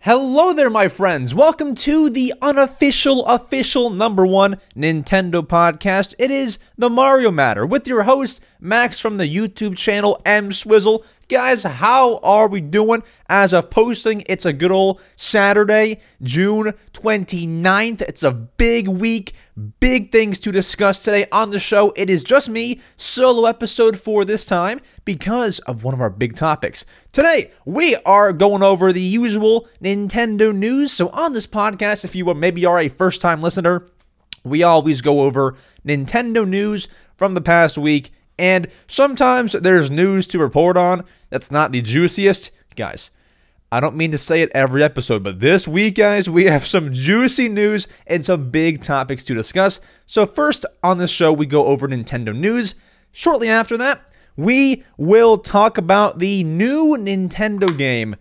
Hello there, my friends. Welcome to the unofficial, official #1 Nintendo podcast. It is the Mario Matter with your host, Max from the YouTube channel EmSwizzle. Guys, how are we doing? As of posting, it's a good old Saturday, June 29th. It's a big week, big things to discuss today on the show. It is just me, solo episode for this time, because of one of our big topics. Today, we are going over the usual Nintendo news. So on this podcast, if you maybe are a first-time listener, we always go over Nintendo news from the past week. And sometimes there's news to report on that's not the juiciest. Guys, I don't mean to say it every episode, but this week, guys, we have some juicy news and some big topics to discuss. So first on this show, we go over Nintendo news. Shortly after that, we will talk about the new Nintendo game.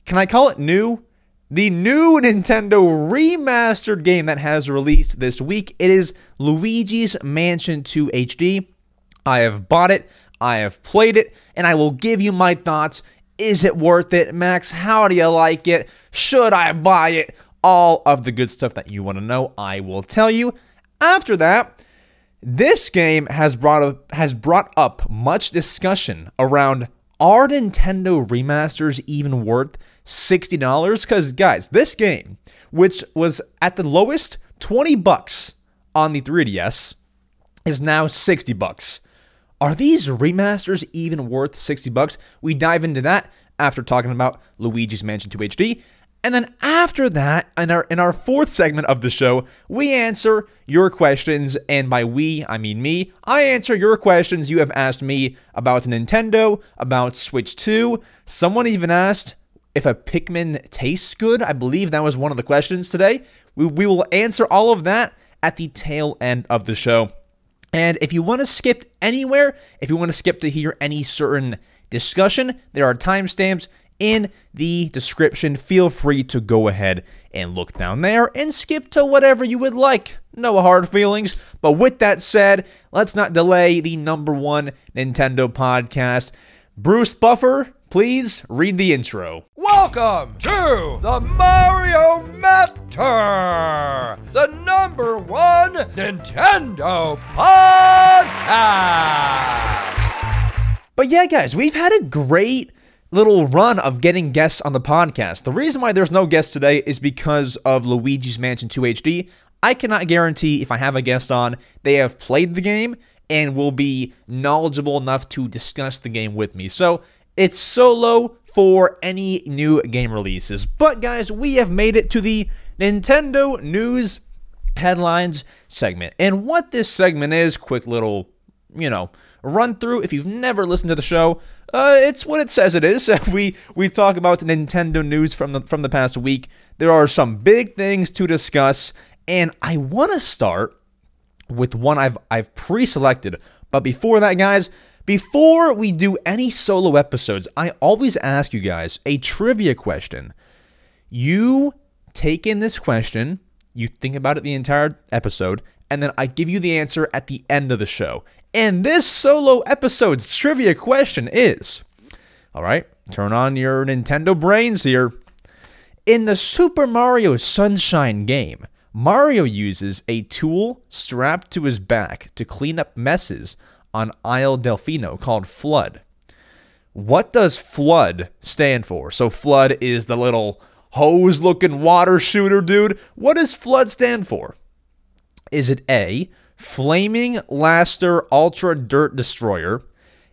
Can I call it new? The new Nintendo remastered game that has released this week. It is Luigi's Mansion 2 HD. I have bought it, I have played it, and I will give you my thoughts. Is it worth it? Max, how do you like it? Should I buy it? All of the good stuff that you want to know, I will tell you. After that, this game has brought up much discussion around, are Nintendo remasters even worth $60? Because, guys, this game, which was at the lowest $20 on the 3DS, is now $60. Are these remasters even worth $60? We dive into that after talking about Luigi's Mansion 2 HD. And then after that, in our fourth segment of the show, we answer your questions. And by we, I mean me. I answer your questions you have asked me about Nintendo, about Switch 2. Someone even asked if a Pikmin tastes good. I believe that was one of the questions today. We will answer all of that at the tail end of the show. And if you want to skip anywhere, if you want to skip to hear any certain discussion, there are timestamps in the description. Feel free to go ahead and look down there and skip to whatever you would like. No hard feelings. But with that said, let's not delay the #1 Nintendo podcast. Bruce Buffer, please read the intro. Welcome to the Mario Matter, the #1 Nintendo podcast. But yeah, guys, we've had a great little run of getting guests on the podcast. The reason why there's no guest today is because of Luigi's Mansion 2 HD. I cannot guarantee if I have a guest on, they have played the game and will be knowledgeable enough to discuss the game with me. So it's solo for any new game releases. But guys, we have made it to the Nintendo News Headlines segment. And what this segment is, quick little, run through. If you've never listened to the show, it's what it says it is. We talk about Nintendo news from the past week. There are some big things to discuss, and I want to start with one I've pre-selected. But before that, guys, before we do any solo episodes, I always ask you guys a trivia question. You take in this question, you think about it the entire episode, and then I give you the answer at the end of the show. And this solo episode's trivia question is, all right, turn on your Nintendo brains here. In the Super Mario Sunshine game, Mario uses a tool strapped to his back to clean up messes on Isle Delfino called Flood. What does Flood stand for? So Flood is the little hose-looking water shooter dude. What does Flood stand for? Is it A, Flaming Laster Ultra Dirt Destroyer?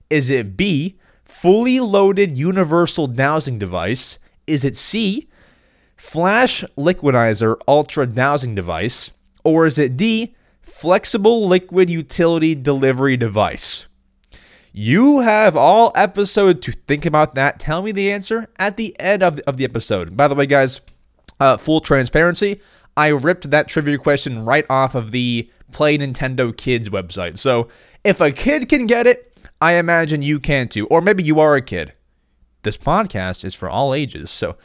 Is it B, Fully Loaded Universal Dowsing Device? Is it C, Flash Liquidizer Ultra Dowsing Device? Or is it D, Flexible Liquid Utility Delivery Device? You have all episode to think about that. Tell me the answer at the end of the episode. By the way, guys, full transparency, I ripped that trivia question right off of the Play Nintendo Kids website. So if a kid can get it, I imagine you can too. Or maybe you are a kid. This podcast is for all ages. So,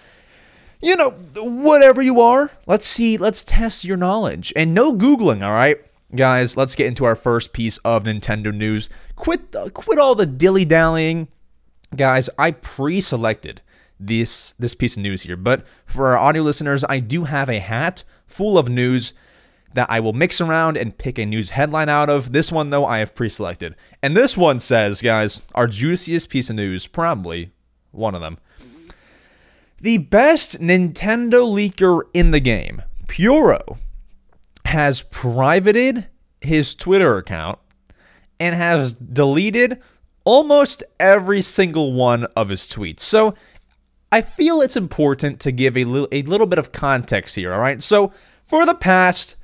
whatever you are, let's test your knowledge. And no Googling, all right? Guys, let's get into our first piece of Nintendo news. Quit all the dilly-dallying. Guys, I pre-selected this piece of news here. But for our audio listeners, I do have a hat full of news that I will mix around and pick a news headline out of. This one, though, I have pre-selected. And this one says, guys, our juiciest piece of news, probably one of them. The best Nintendo leaker in the game, Pyoro, has privated his Twitter account and has deleted almost every single one of his tweets. So I feel it's important to give a little bit of context here, all right? So for the past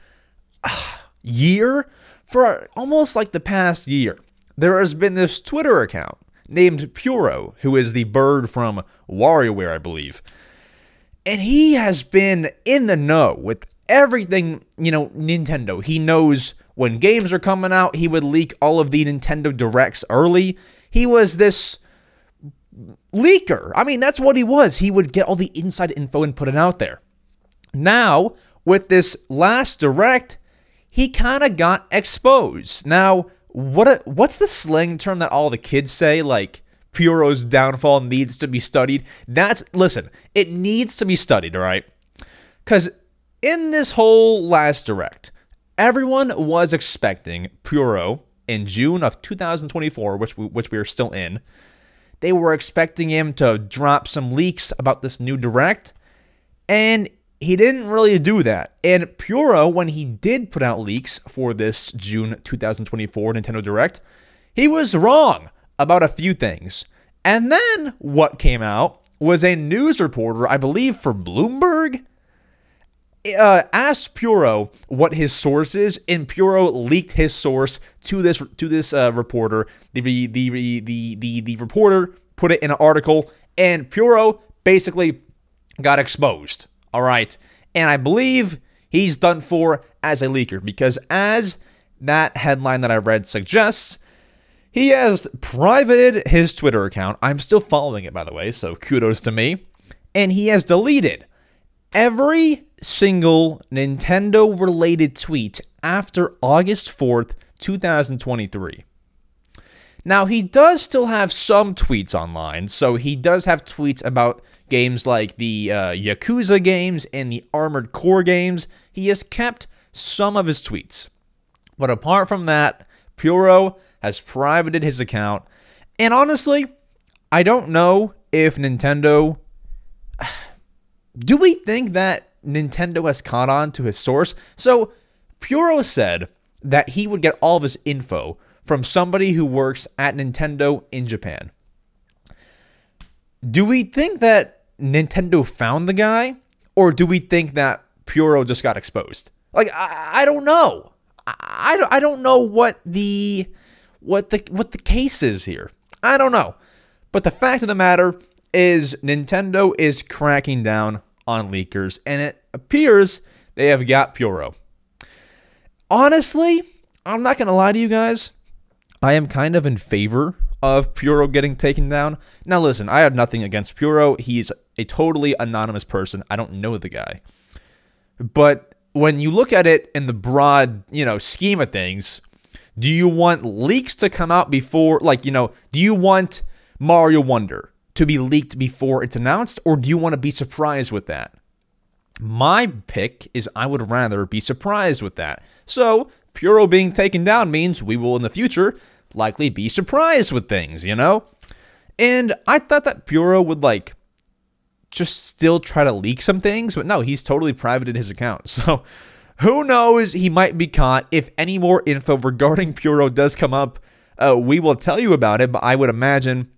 year, for almost like the past year, there has been this Twitter account named Pyoro, who is the bird from WarioWare, I believe. And he has been in the know with everything, you know, Nintendo. He knows when games are coming out. He would leak all of the Nintendo Directs early. He was this leaker. I mean, that's what he was. He would get all the inside info and put it out there. Now, with this last Direct, he kind of got exposed. Now, what's the slang term that all the kids say? Like, Pyoro's downfall needs to be studied. Listen, it needs to be studied, all right? Because in this whole last Direct, everyone was expecting Pyoro in June of 2024, which we are still in. They were expecting him to drop some leaks about this new Direct, and he didn't really do that. And Pyoro, when he did put out leaks for this June 2024 Nintendo Direct, he was wrong about a few things. And then what came out was a news reporter, I believe for Bloomberg, asked Pyoro what his source is, and Pyoro leaked his source to this reporter. The reporter put it in an article, and Pyoro basically got exposed. All right, and I believe he's done for as a leaker, because as that headline that I read suggests, he has privated his Twitter account. I'm still following it, by the way, so kudos to me. And he has deleted every single Nintendo-related tweet after August 4th, 2023. Now, he does still have some tweets online, so he does have tweets about games like the Yakuza games and the Armored Core games. He has kept some of his tweets. But apart from that, Pyoro has privated his account. And honestly, I don't know if Nintendo... Do we think that Nintendo has caught on to his source? So, Pyoro said that he would get all of his info from somebody who works at Nintendo in Japan. Do we think that Nintendo found the guy? Or do we think that Pyoro just got exposed? Like, I don't know. I don't know what the case is here. I don't know. But the fact of the matter is Nintendo is cracking down on leakers, and it appears they have got Pyoro. Honestly, I'm not going to lie to you guys. I am kind of in favor of Pyoro getting taken down. Now listen, I have nothing against Pyoro. He's a totally anonymous person. I don't know the guy. But when you look at it in the broad, scheme of things, do you want leaks to come out before, do you want Mario Wonder to be leaked before it's announced, or do you want to be surprised with that? My pick is I would rather be surprised with that. So, Pyoro being taken down means we will in the future likely be surprised with things, And I thought that Pyoro would, just still try to leak some things, but no, he's totally privated his account. So, who knows, he might be caught. If any more info regarding Pyoro does come up, we will tell you about it, but I would imagine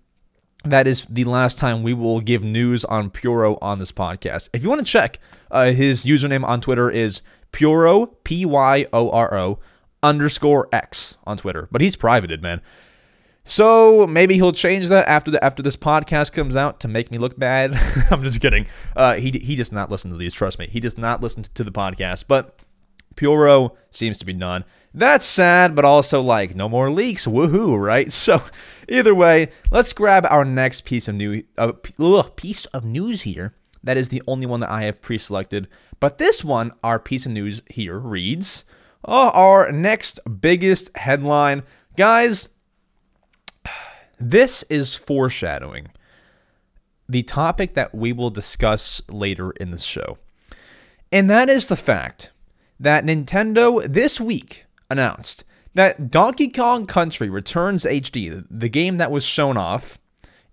that is the last time we will give news on Pyoro on this podcast. If you want to check, his username on Twitter is Pyoro, Pyoro _X on Twitter. But he's privated, man. So maybe he'll change that after this podcast comes out to make me look bad. I'm just kidding. He does not listen to these, trust me. He does not listen to the podcast. But Pyoro seems to be done. That's sad, but also no more leaks. Woohoo, right? So either way, let's grab our next piece of news here. That is the only one that I have pre-selected. But this one, our piece of news here reads, our next biggest headline. Guys, this is foreshadowing the topic that we will discuss later in the show. And that is the fact that Nintendo this week announced that Donkey Kong Country Returns HD, the game that was shown off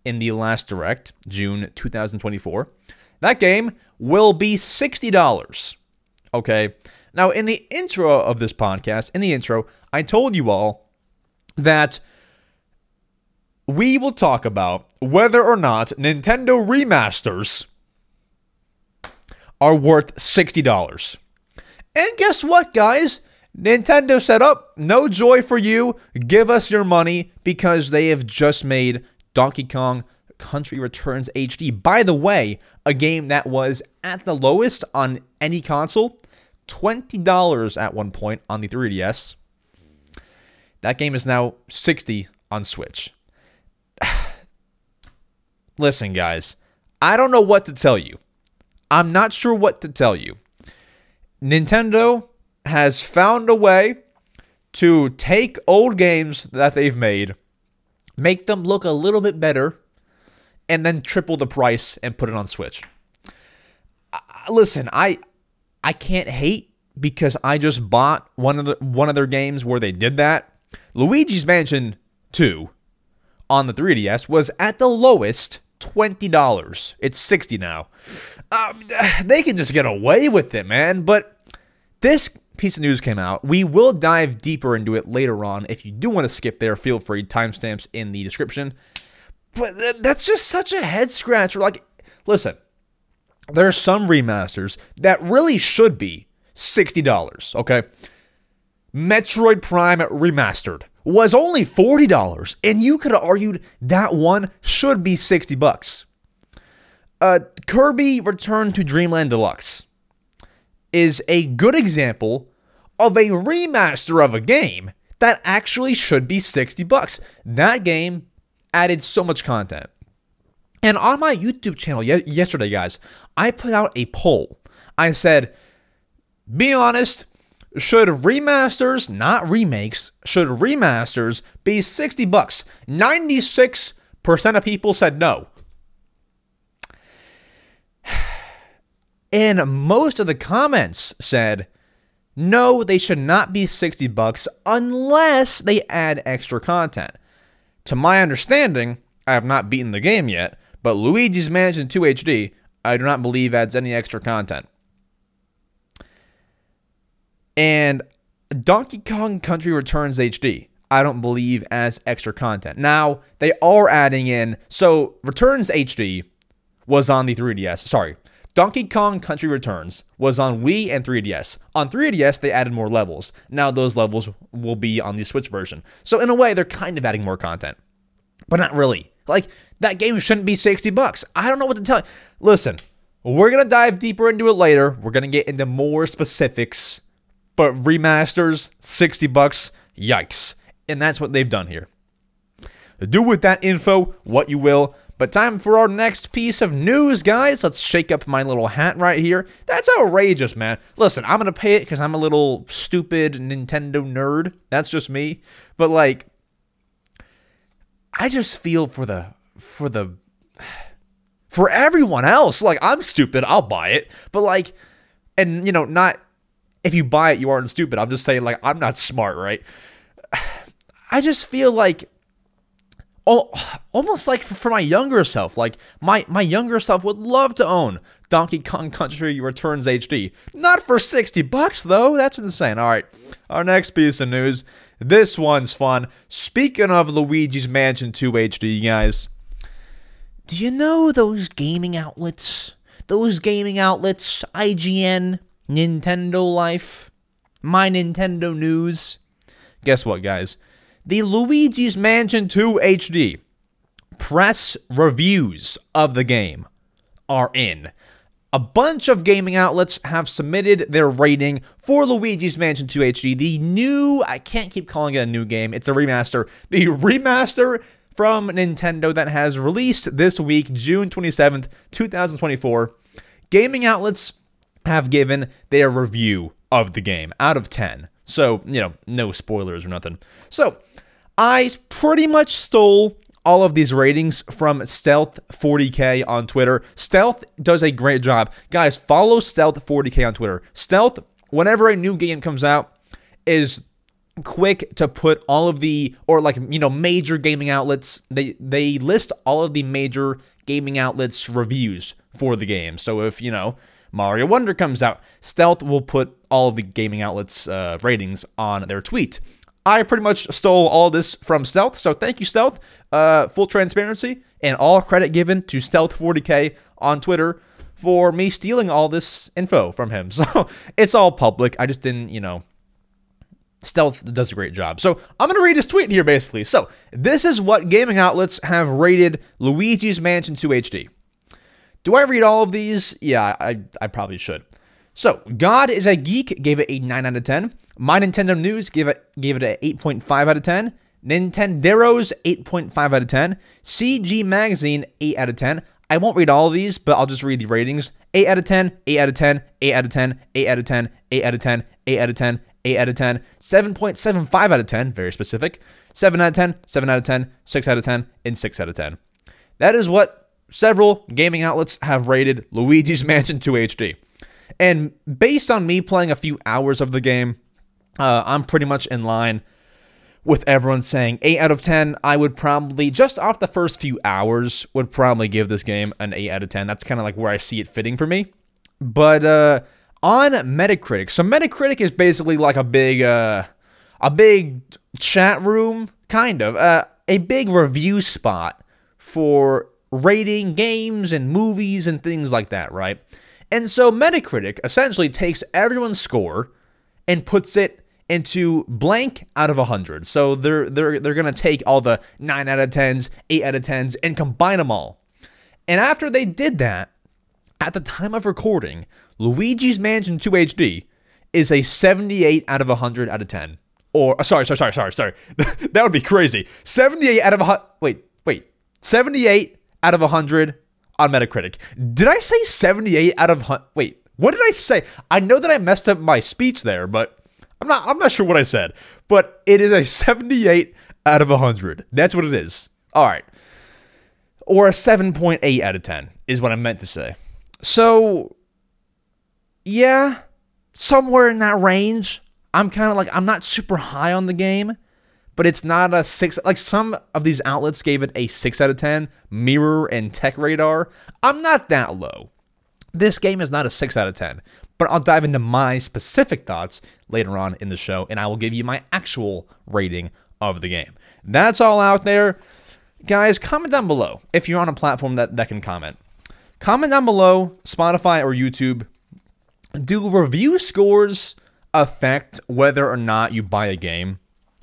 in the last Direct, June 2024, that game will be $60. Okay? Now, in the intro of this podcast, I told you all that we will talk about whether or not Nintendo remasters are worth $60. And guess what, guys? Nintendo said, oh, no joy for you. Give us your money, because they have just made Donkey Kong Country Returns HD. By the way, a game that was at the lowest on any console, $20 at one point on the 3DS. That game is now $60 on Switch. Listen, guys, I don't know what to tell you. I'm not sure what to tell you. Nintendo has found a way to take old games that they've made, make them look a little bit better, and then triple the price and put it on Switch. Listen, I can't hate, because I just bought one of their games where they did that. Luigi's Mansion 2 on the 3DS was at the lowest $20. It's $60 now. They can just get away with it, man. But this piece of news came out. We will dive deeper into it later on. If you do want to skip there, feel free. Timestamps in the description. But that's just such a head scratcher. Like, listen, there are some remasters that really should be $60, okay? Metroid Prime Remastered was only $40, and you could have argued that one should be $60. Kirby Return to Dreamland Deluxe is a good example of a remaster of a game that actually should be $60. That game added so much content. And on my YouTube channel yesterday, guys, I put out a poll. I said, be honest, should remasters, not remakes, should remasters be $60? 96% of people said no. And most of the comments said, no, they should not be $60 unless they add extra content. To my understanding, I have not beaten the game yet, but Luigi's Mansion 2 HD, I do not believe adds any extra content. And Donkey Kong Country Returns HD, I don't believe adds extra content. Now, they are adding in, so Returns HD was on the 3DS. Sorry, Donkey Kong Country Returns was on Wii and 3DS. On 3DS, they added more levels. Now those levels will be on the Switch version. So in a way, they're kind of adding more content. But not really. Like, that game shouldn't be $60. I don't know what to tell you. Listen, we're going to dive deeper into it later. We're going to get into more specifics. But remasters, $60, yikes. And that's what they've done here. Do with that info what you will. But time for our next piece of news, guys. Let's shake up my little hat right here. That's outrageous, man. Listen, I'm going to pay it because I'm a little stupid Nintendo nerd. That's just me. But, like, I just feel for everyone else. Like, I'm stupid. I'll buy it. But, like, and, you know, not... If you buy it, you aren't stupid. I'm just saying, like, I'm not smart, right? I just feel like, almost like for my younger self. Like, my younger self would love to own Donkey Kong Country Returns HD. Not for $60, though. That's insane. All right, our next piece of news. This one's fun. Speaking of Luigi's Mansion 2 HD, guys, do you know those gaming outlets? Those gaming outlets, IGN... Nintendo Life, My Nintendo News. Guess what, guys? The Luigi's Mansion 2 HD press reviews of the game are in. A bunch of gaming outlets have submitted their rating for Luigi's Mansion 2 HD. The new, I can't keep calling it a new game, it's a remaster. The remaster from Nintendo that has released this week, June 27th, 2024. Gaming outlets have given their review of the game out of 10. So, you know, no spoilers or nothing. So, I pretty much stole all of these ratings from Stealth40k on Twitter. Stealth does a great job. Guys, follow Stealth40k on Twitter. Stealth, whenever a new game comes out, is quick to put all of the, or like, you know, major gaming outlets, they list all of the major gaming outlets reviews for the game. So if, you know, Mario Wonder comes out, Stealth will put all of the gaming outlets ratings on their tweet. I pretty much stole all this from Stealth, so thank you, Stealth. Full transparency and all credit given to Stealth40k on Twitter for me stealing all this info from him. So it's all public. I just didn't, you know, Stealth does a great job. So I'm going to read his tweet here, basically. So this is what gaming outlets have rated Luigi's Mansion 2 HD. Do I read all of these? Yeah, I probably should. So, God is a Geek gave it a 9 out of 10. My Nintendo News gave it an 8.5 out of 10. Nintenderos, 8.5 out of 10. CG Magazine, 8 out of 10. I won't read all of these, but I'll just read the ratings. 8 out of 10, 8 out of 10, 8 out of 10, 8 out of 10, 8 out of 10, 8 out of 10, 8 out of 10, 7.75 out of 10, very specific. 7 out of 10, 7 out of 10, 6 out of 10, and 6 out of 10. That is what several gaming outlets have rated Luigi's Mansion 2 HD. And based on me playing a few hours of the game, I'm pretty much in line with everyone saying 8 out of 10. I would probably, just off the first few hours, would probably give this game an 8 out of 10. That's kind of like where I see it fitting for me. But on Metacritic, so Metacritic is basically like a big chat room, kind of, a big review spot for rating games and movies and things like that, right? And so Metacritic essentially takes everyone's score and puts it into blank out of 100. So they're going to take all the 9 out of 10s, 8 out of 10s, and combine them all. And after they did that, at the time of recording, Luigi's Mansion 2 HD is a 78 out of 100 out of 10. Or, sorry. That would be crazy. 78 out of 100, wait. 78 out of 100 on Metacritic. Did I say 78 out of 100? Wait, what did I say? I know that I messed up my speech there, but I'm not sure what I said. But it is a 78 out of 100. That's what it is. All right. Or a 7.8 out of 10 is what I meant to say. So, yeah, somewhere in that range. I'm kind of like, I'm not super high on the game, but it's not a 6. Like, some of these outlets gave it a 6 out of 10. Mirror and Tech Radar. I'm not that low. This game is not a 6 out of 10. But I'll dive into my specific thoughts later on in the show, and I will give you my actual rating of the game. That's all out there. Guys, comment down below if you're on a platform that can comment. Comment down below, Spotify or YouTube. Do review scores affect whether or not you buy a game?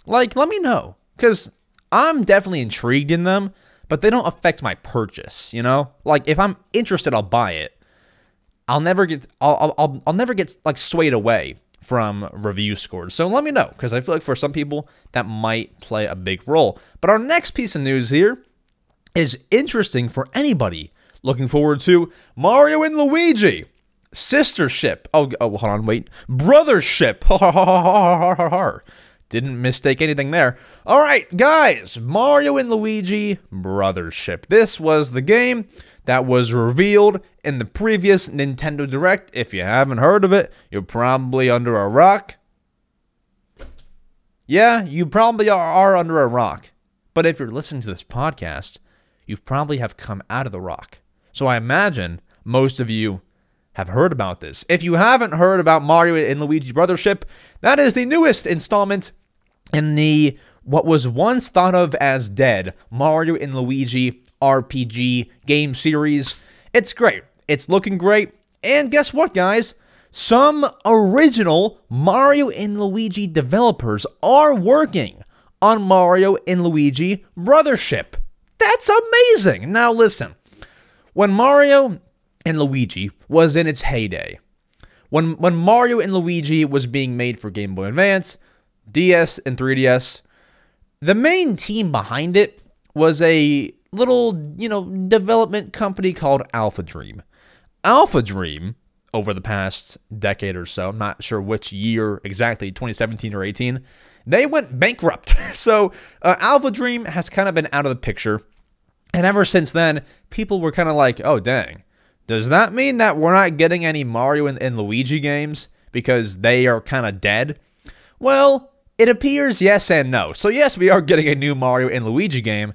Like, let me know, because I'm definitely intrigued in them, but they don't affect my purchase, you know? Like, if I'm interested, I'll buy it. I'll never get like swayed away from review scores. So let me know, because I feel like for some people that might play a big role. But our next piece of news here is interesting for anybody looking forward to Mario and Luigi Sistership. Oh, hold on, wait. Brothership. Didn't mistake anything there. All right, guys, Mario and Luigi Brothership. This was the game that was revealed in the previous Nintendo Direct. If you haven't heard of it, you're probably under a rock. Yeah, you probably are under a rock. But if you're listening to this podcast, you probably have come out of the rock. So I imagine most of you have heard about this. If you haven't heard about Mario and Luigi Brothership, that is the newest installment in the what was once thought of as dead Mario and Luigi RPG game series. It's great. It's looking great. And guess what, guys? Some original Mario and Luigi developers are working on Mario and Luigi Brothership. That's amazing. Now listen, when Mario and Luigi was in its heyday, when Mario and Luigi was being made for Game Boy Advance, DS, and 3DS, the main team behind it was a little, development company called Alpha Dream. Alpha Dream, over the past decade or so, I'm not sure which year exactly, 2017 or 18, they went bankrupt. So Alpha Dream has kind of been out of the picture And ever since then, people were kind of like, oh, dang. Does that mean that we're not getting any Mario and Luigi games because they are kind of dead? Well, it appears yes and no. So yes, we are getting a new Mario and Luigi game,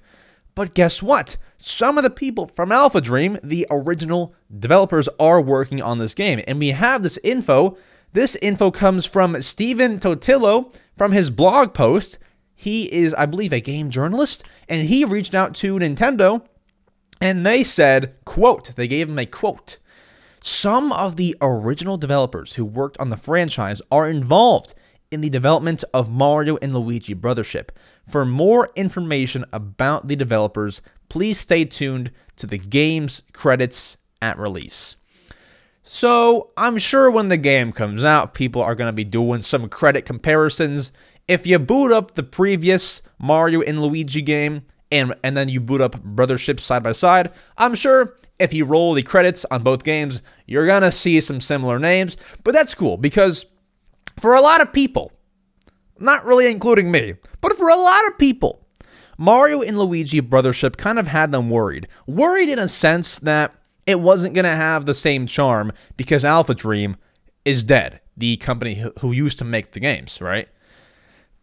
but guess what? Some of the people from Alpha Dream, the original developers, are working on this game, and we have this info. This info comes from Steven Totillo from his blog post. He is, I believe, a game journalist, and he reached out to Nintendo, and they said, quote, they gave him a quote, "Some of the original developers who worked on the franchise are involved in the development of Mario and Luigi Brothership. For more information about the developers, please stay tuned to the game's credits at release." So, I'm sure when the game comes out, people are going to be doing some credit comparisons. If you boot up the previous Mario and Luigi game, and then you boot up Brothership side by side, I'm sure if you roll the credits on both games, you're going to see some similar names. But that's cool, because for a lot of people, not really including me, but for a lot of people, Mario and Luigi Brothership kind of had them worried. Worried in a sense that it wasn't going to have the same charm because Alpha Dream is dead, the company who used to make the games, right?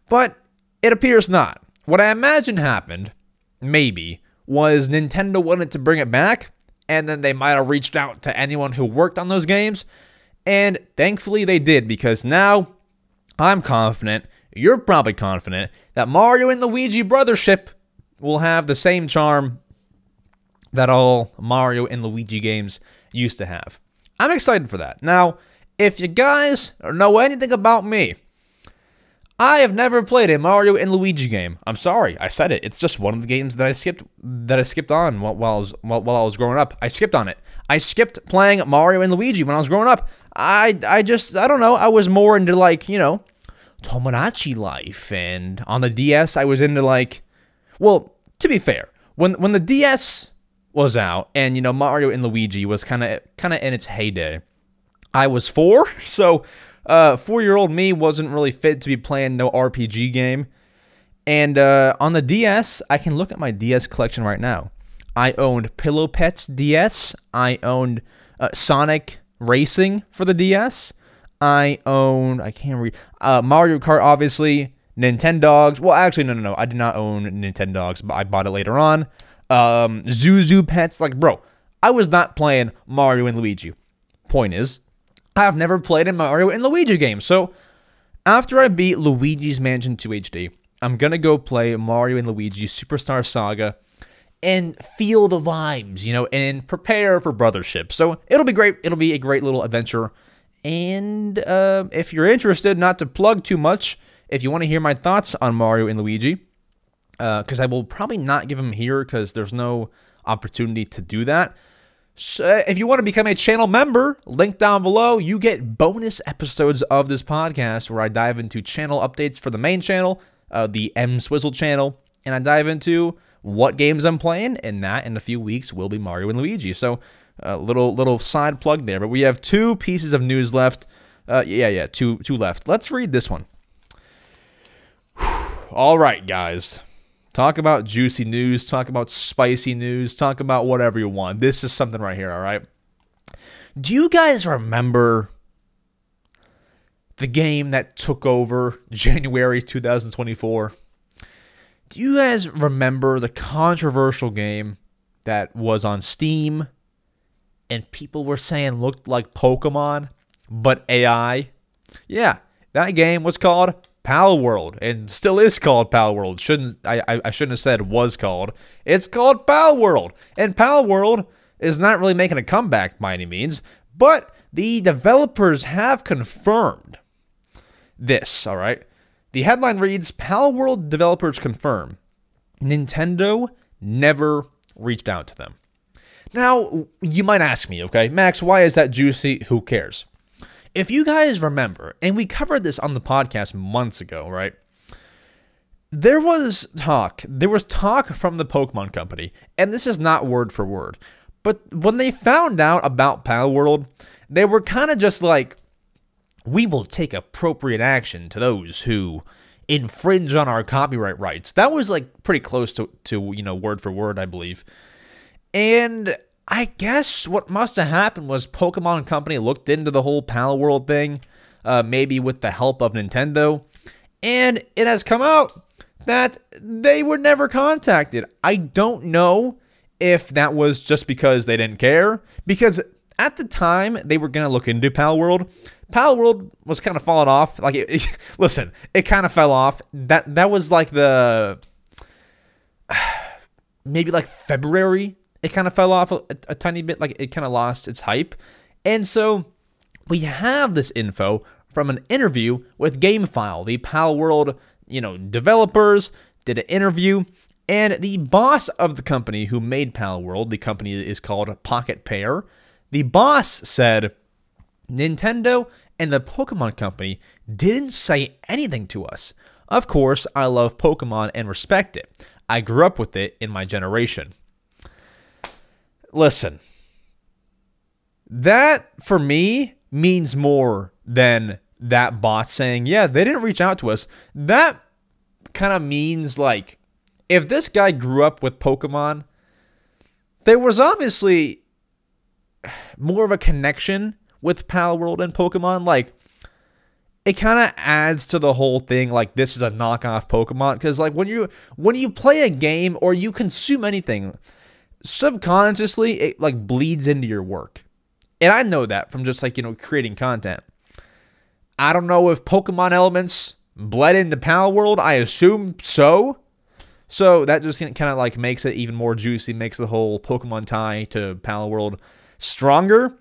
But it appears not. What I imagine happened, maybe, was Nintendo wanted to bring it back, and then they might have reached out to anyone who worked on those games, and thankfully they did, because now I'm confident, you're probably confident, that Mario and Luigi Brothership will have the same charm that all Mario and Luigi games used to have. I'm excited for that. Now, if you guys know anything about me, I have never played a Mario and Luigi game. I'm sorry, I said it. It's just one of the games that I skipped on while I was growing up. I skipped on it. I skipped playing Mario and Luigi when I was growing up. I don't know. I was more into, like, you know, Tomodachi Life, and on the DS I was into, like, well, to be fair, when the DS was out and, you know, Mario and Luigi was kind of in its heyday, I was 4, so 4-year-old me wasn't really fit to be playing no RPG game. And on the DS, I can look at my DS collection right now. I owned Pillow Pets DS. I owned Sonic Racing for the DS. I owned, I can't read, Mario Kart, obviously. Nintendogs. Well, actually, no. I did not own Nintendogs, but I bought it later on. Zuzu Pets. Like, bro, I was not playing Mario and Luigi. Point is, I've never played a Mario and Luigi game. So, after I beat Luigi's Mansion 2 HD, I'm going to go play Mario and Luigi Superstar Saga and feel the vibes, you know, and prepare for Brothership. So, it'll be great. It'll be a great little adventure. And if you're interested, not to plug too much, if you want to hear my thoughts on Mario and Luigi, because I will probably not give them here because there's no opportunity to do that. So if you want to become a channel member, link down below, you get bonus episodes of this podcast where I dive into channel updates for the main channel, the EmSwizzle channel, and I dive into what games I'm playing, and that in a few weeks will be Mario and Luigi. So little side plug there, but we have 2 pieces of news left. Two left. Let's read this one. All right, guys. Talk about juicy news, talk about spicy news, talk about whatever you want. This is something right here, all right? Do you guys remember the game that took over January 2024? Do you guys remember the controversial game that was on Steam and people were saying looked like Pokemon, but AI? Yeah, that game was called Palworld, and still is called Palworld. I shouldn't have said was called. It's called Palworld, and Palworld is not really making a comeback by any means, but the developers have confirmed this, all right? The headline reads, Palworld developers confirm Nintendo never reached out to them. Now, you might ask me, okay, Max, why is that juicy? Who cares? If you guys remember, and we covered this on the podcast months ago, right? There was talk from the Pokemon Company, and this is not word for word, but when they found out about Palworld, they were kind of just like, we will take appropriate action to those who infringe on our copyright rights. That was like pretty close to you know, word for word, I believe. And I guess what must have happened was Pokemon Company looked into the whole Palworld thing, maybe with the help of Nintendo, and it has come out that they were never contacted. I don't know if that was just because they didn't care, because at the time they were going to look into Palworld. Palworld was kind of falling off. Like, listen, it kind of fell off. That was like maybe like February. It kind of fell off a tiny bit. Like, it kind of lost its hype. And so we have this info from an interview with GameFile, the Palworld, developers did an interview, and the boss of the company who made Palworld, the company is called Pocket Pair, the boss said, Nintendo and the Pokemon Company didn't say anything to us. Of course, I love Pokemon and respect it. I grew up with it in my generation. Listen, that for me means more than that boss saying, yeah, they didn't reach out to us. That kind of means, like, if this guy grew up with Pokemon, there was obviously more of a connection with Palworld and Pokemon. Like, it kind of adds to the whole thing, like, this is a knockoff Pokemon, because, like, when you play a game or you consume anything, subconsciously it, like, bleeds into your work. And I know that from just, like, creating content. I don't know if Pokemon elements bled into Palworld. I assume so. So that just kind of, like, makes it even more juicy, makes the whole Pokemon tie to Palworld stronger.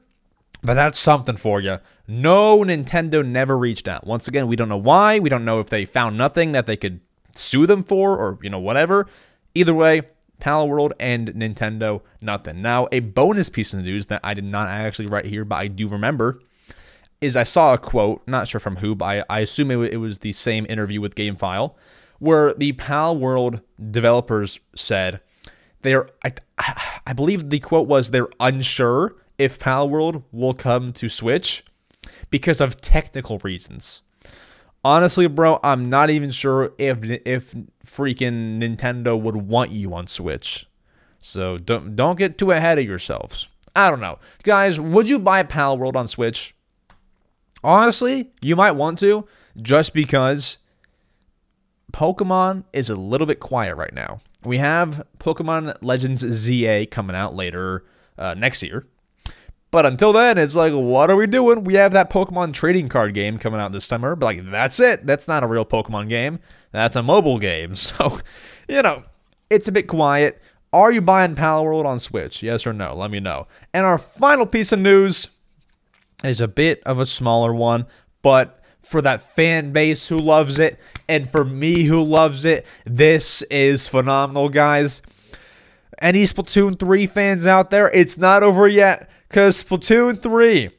But that's something for you. No, Nintendo never reached out. Once again, we don't know why. We don't know if they found nothing that they could sue them for, or, whatever. Either way, Palworld and Nintendo, nothing. Now, a bonus piece of news that I did not actually write here, but I do remember, is I saw a quote, not sure from who, but I assume it was the same interview with GameFile, where the Palworld developers said I believe the quote was, they're unsure if Palworld will come to Switch because of technical reasons. Honestly, bro, I'm not even sure if freaking Nintendo would want you on Switch. So don't get too ahead of yourselves. I don't know. Guys, would you buy Palworld on Switch? Honestly, you might want to, just because Pokemon is a little bit quiet right now. We have Pokemon Legends ZA coming out later next year. But until then, it's like, what are we doing? We have that Pokemon trading card game coming out this summer, but, like, that's it. That's not a real Pokemon game. That's a mobile game. So, it's a bit quiet. Are you buying Palworld on Switch? Yes or no? Let me know. And our final piece of news is a bit of a smaller one, but for that fan base who loves it, and for me who loves it, this is phenomenal, guys. Any Splatoon 3 fans out there, it's not over yet, because Splatoon 3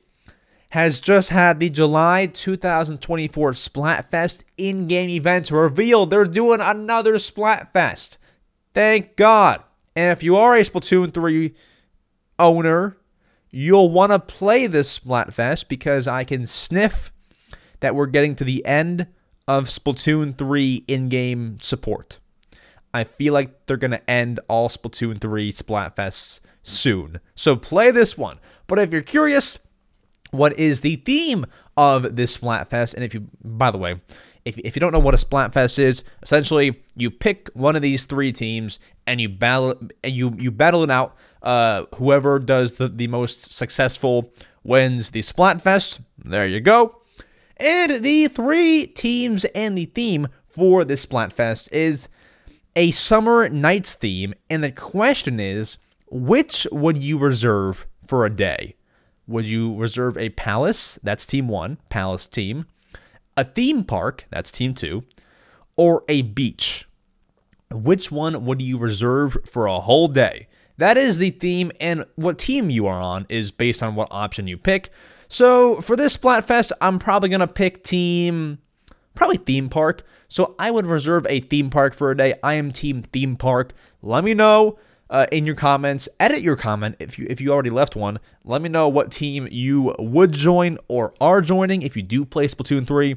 has just had the July 2024 Splatfest in-game events revealed. They're doing another Splatfest. Thank God. And if you are a Splatoon 3 owner, you'll want to play this Splatfest, because I can sniff that we're getting to the end of Splatoon 3 in-game support. I feel like they're going to end all Splatoon 3 Splatfests soon. So play this one. But if you're curious, what is the theme of this Splatfest? And if you, by the way, if you don't know what a Splatfest is, essentially you pick one of these three teams and you battle it out. Whoever does the most successful wins the Splatfest. There you go. And the three teams and the theme for this Splatfest is a Summer Nights theme. And the question is, which would you reserve for a day? Would you reserve a palace? That's team 1, palace team. A theme park, that's team 2. Or a beach? Which one would you reserve for a whole day? That is the theme, and what team you are on is based on what option you pick. So for this Splatfest, I'm probably going to pick theme park. So I would reserve a theme park for a day. I am team theme park. Let me know in your comments. Edit your comment if you already left one. Let me know what team you would join or are joining if you do play Splatoon 3.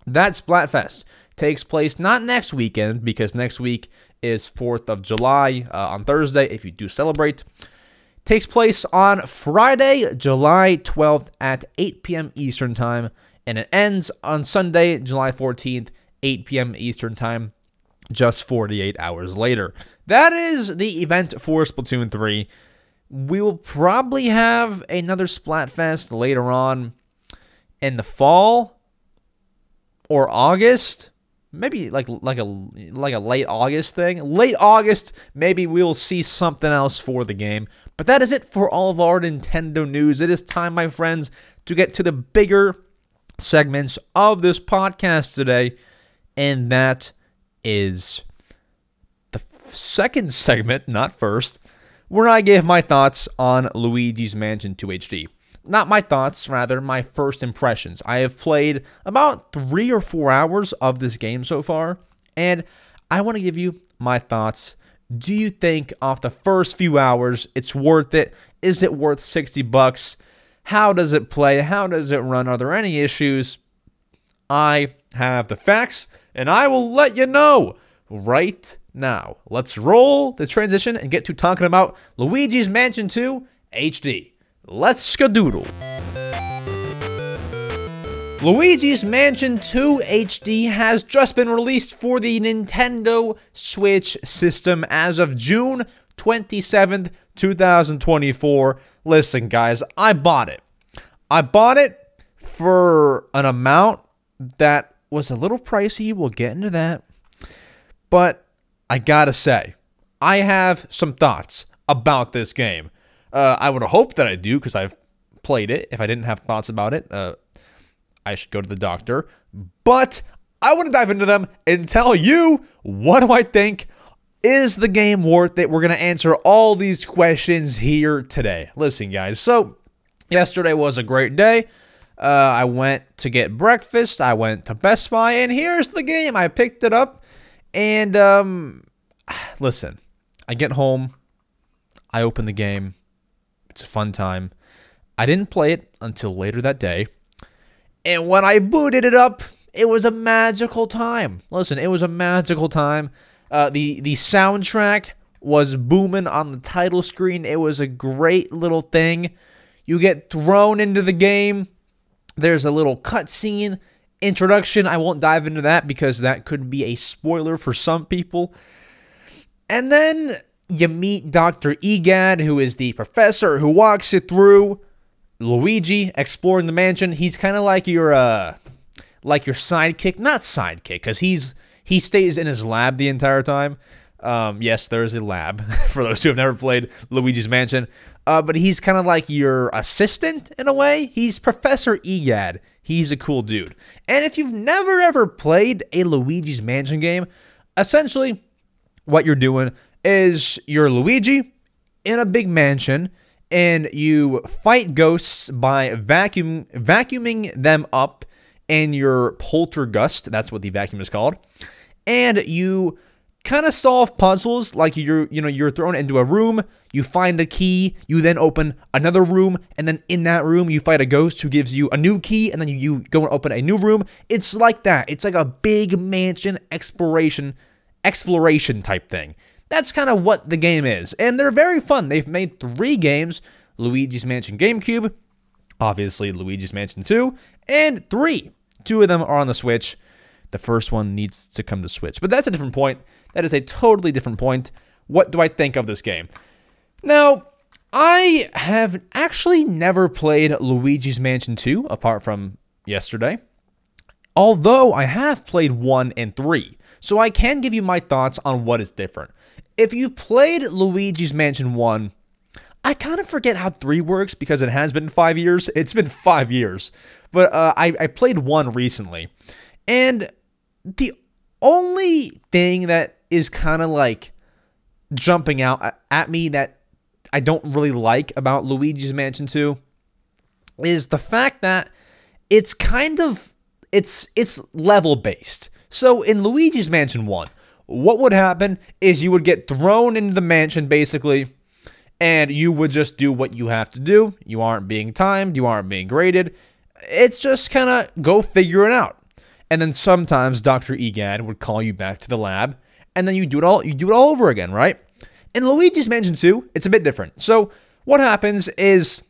That Splatfest takes place not next weekend, because next week is 4th of July on Thursday, if you do celebrate. Takes place on Friday, July 12th at 8 p.m. Eastern Time, and it ends on Sunday, July 14th, 8 p.m. Eastern Time, just 48 hours later. That is the event for Splatoon 3. We will probably have another Splatfest later on in the fall or August. Maybe like a late August thing. Late August, maybe we'll see something else for the game. But that is it for all of our Nintendo news. It is time, my friends, to get to the bigger segments of this podcast today. And that is the second segment, not first, where I give my thoughts on Luigi's Mansion 2 HD. Not my thoughts, rather my first impressions. I have played about 3 or 4 hours of this game so far, and I want to give you my thoughts. Do you think off the first few hours it's worth it? Is it worth $60? How does it play? How does it run? Are there any issues? I have the facts, and I will let you know right now. Let's roll the transition and get to talking about Luigi's Mansion 2 HD. Let's skadoodle. Luigi's Mansion 2 HD has just been released for the Nintendo Switch system as of June 27th, 2024. Listen, guys, I bought it. I bought it for an amount that was a little pricey. We'll get into that. But I gotta say, I have some thoughts about this game. I would hope that I do, because I've played it. If I didn't have thoughts about it, I should go to the doctor. But I want to dive into them and tell you, what do I think? Is the game worth it? We're going to answer all these questions here today. Listen, guys. So, yesterday was a great day. I went to get breakfast. I went to Best Buy, and here's the game. I picked it up, and, listen. I get home. I open the game. It's a fun time. I didn't play it until later that day. And when I booted it up, it was a magical time. Listen, it was a magical time. The soundtrack was booming on the title screen. It was a great little thing. You get thrown into the game. There's a little cutscene introduction. I won't dive into that because that could be a spoiler for some people. And then you meet Dr. Egad, who is the professor who walks you through Luigi exploring the mansion. He's kind of like your sidekick, not sidekick, because he stays in his lab the entire time. Yes, there is a lab for those who have never played Luigi's Mansion. But he's kind of like your assistant in a way. He's Professor Egad. He's a cool dude. And if you've never ever played a Luigi's Mansion game, essentially what you're doing is you're Luigi in a big mansion, and you fight ghosts by vacuuming them up in your poltergust. That's what the vacuum is called. And you kind of solve puzzles, like you're thrown into a room, you find a key, you then open another room, and then in that room you fight a ghost who gives you a new key, and then you go and open a new room. It's like that. It's like a big mansion exploration type thing. That's kind of what the game is, and they're very fun. They've made 3 games: Luigi's Mansion GameCube, obviously Luigi's Mansion 2, and 3. 2 of them are on the Switch. The first one needs to come to Switch, but that's a different point. That is a totally different point. What do I think of this game? Now, I have actually never played Luigi's Mansion 2, apart from yesterday, although I have played 1 and 3, so I can give you my thoughts on what is different. If you played Luigi's Mansion 1, I kind of forget how 3 works because it has been 5 years. It's been 5 years. But I played 1 recently. And the only thing that is kind of like jumping out at me that I don't really like about Luigi's Mansion 2 is the fact that it's kind of, it's level based. So in Luigi's Mansion 1, what would happen is you would get thrown into the mansion, basically, and you would just do what you have to do. You aren't being timed. You aren't being graded. It's just kind of go figure it out. And then sometimes Dr. Egad would call you back to the lab, and then you do it all over again, right? In Luigi's Mansion 2, it's a bit different. So what happens is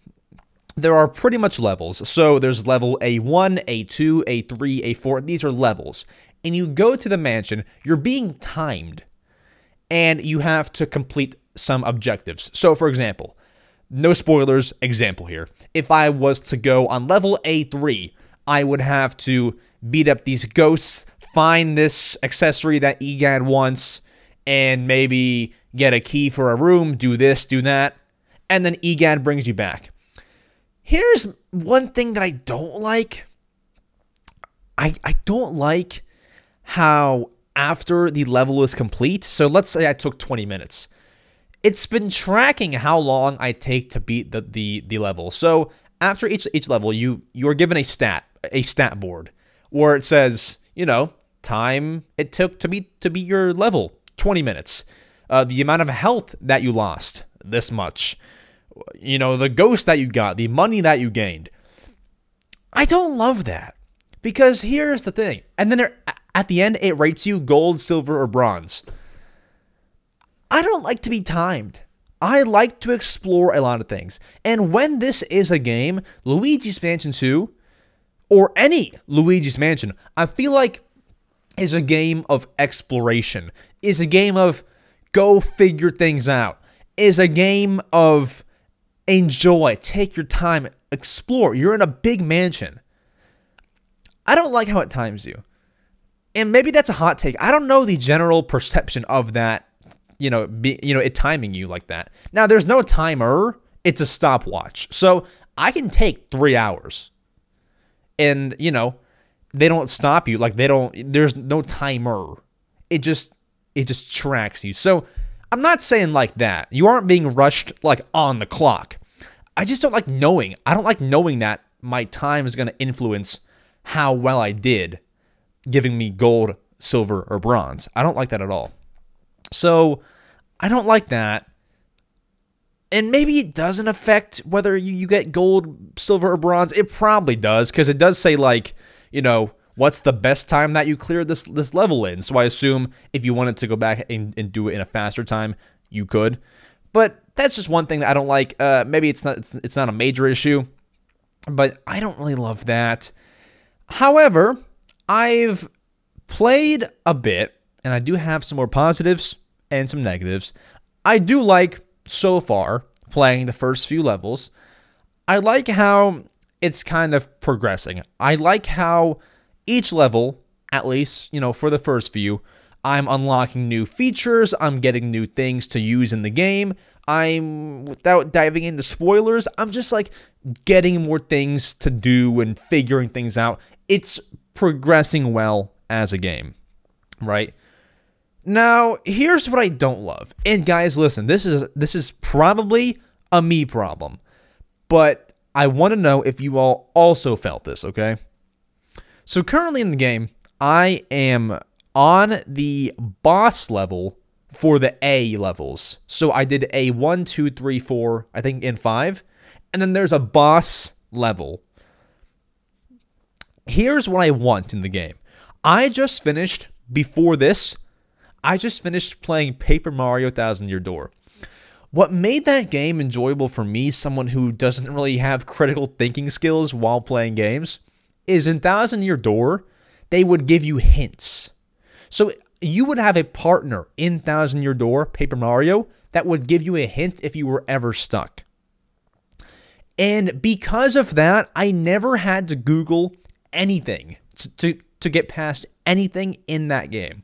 there are pretty much levels. So there's level A1, A2, A3, A4. These are levels. And you go to the mansion, you're being timed, and you have to complete some objectives. So for example, no spoilers, example here. If I was to go on level A3, I would have to beat up these ghosts, find this accessory that EGAD wants, and maybe get a key for a room, do this, do that, and then EGAD brings you back. Here's one thing that I don't like. I don't like how after the level is complete, so let's say I took 20 minutes. It's been tracking how long I take to beat the level. So after each level, you're given a stat board where it says, you know, time it took to beat your level, 20 minutes. The amount of health that you lost, this much. You know, the ghost that you got, the money that you gained. I don't love that. Because here's the thing. And then at the end, it rates you gold, silver, or bronze. I don't like to be timed. I like to explore a lot of things. And when this is a game, Luigi's Mansion 2, or any Luigi's Mansion, I feel like is a game of exploration. Is a game of go figure things out. Is a game of enjoy, take your time, explore. You're in a big mansion. I don't like how it times you. And maybe that's a hot take. I don't know the general perception of that, it timing you like that. Now, there's no timer. It's a stopwatch. So I can take 3 hours. And, they don't stop you. There's no timer. It just tracks you. So I'm not saying like that. You aren't being rushed like on the clock. I just don't like knowing. I don't like knowing that my time is going to influence how well I did, giving me gold, silver, or bronze. I don't like that at all. So I don't like that. And maybe it doesn't affect whether you get gold, silver, or bronze. It probably does, because it does say like, what's the best time that you cleared this level in. So I assume if you wanted to go back and do it in a faster time, you could. But that's just one thing that I don't like. Maybe it's not a major issue, but I don't really love that. However, I've played a bit, and I do have some more positives and some negatives. I do like, so far, playing the first few levels. I like how it's kind of progressing. I like how each level, at least, for the first few, I'm unlocking new features, I'm getting new things to use in the game. Without diving into spoilers, I'm just like getting more things to do and figuring things out. It's progressing well as a game, right? Now, here's what I don't love. And guys, listen, this is probably a me problem, but I want to know if you all also felt this, okay? So currently in the game, I am on the boss level for the A levels. So I did A 1, 2, 3, 4, I think in 5. And then there's a boss level. Here's what I want in the game. I just finished playing Paper Mario Thousand Year Door. What made that game enjoyable for me, someone who doesn't really have critical thinking skills while playing games, is in Thousand Year Door, they would give you hints. So you would have a partner in Thousand Year Door, Paper Mario, that would give you a hint if you were ever stuck. And because of that, I never had to Google anything to get past anything in that game.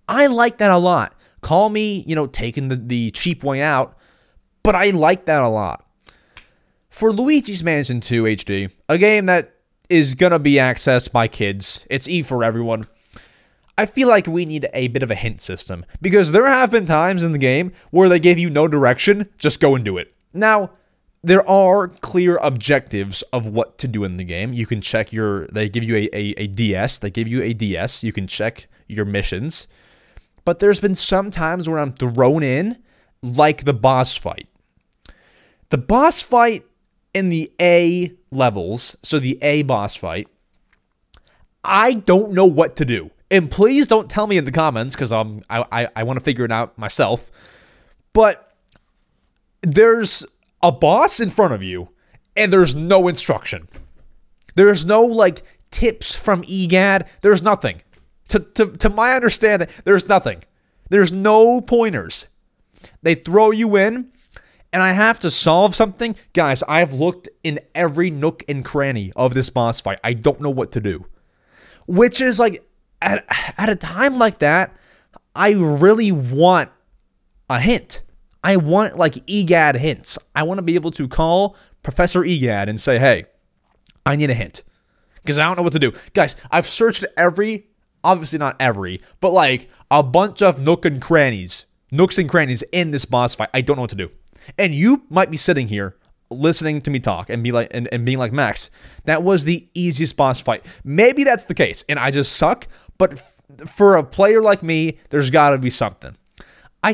I like that a lot. Call me, taking the cheap way out, but I like that a lot. For Luigi's Mansion 2 HD, a game that is going to be accessed by kids, it's E for everyone, I feel like we need a bit of a hint system, because there have been times in the game where they give you no direction, just go and do it. Now, there are clear objectives of what to do in the game. You can check they give you a DS, you can check your missions. But there's been some times where I'm thrown in, like the boss fight. The boss fight in the A levels, so the A boss fight, I don't know what to do. And please don't tell me in the comments, because I want to figure it out myself. But there's a boss in front of you, and there's no instruction. There's no, like, tips from EGAD. There's nothing. To my understanding, there's nothing. There's no pointers. They throw you in, and I have to solve something. Guys, I've looked in every nook and cranny of this boss fight. I don't know what to do. Which is, like, at a time like that, I really want a hint. I want, like, EGAD hints. I want to be able to call Professor EGAD and say, hey, I need a hint. Because I don't know what to do. Guys, I've searched obviously not every, but, like, a bunch of nooks and crannies in this boss fight. I don't know what to do. And you might be sitting here listening to me talk and be like, and being like, Max, that was the easiest boss fight. Maybe that's the case, and I just suck. But for a player like me, there's got to be something. I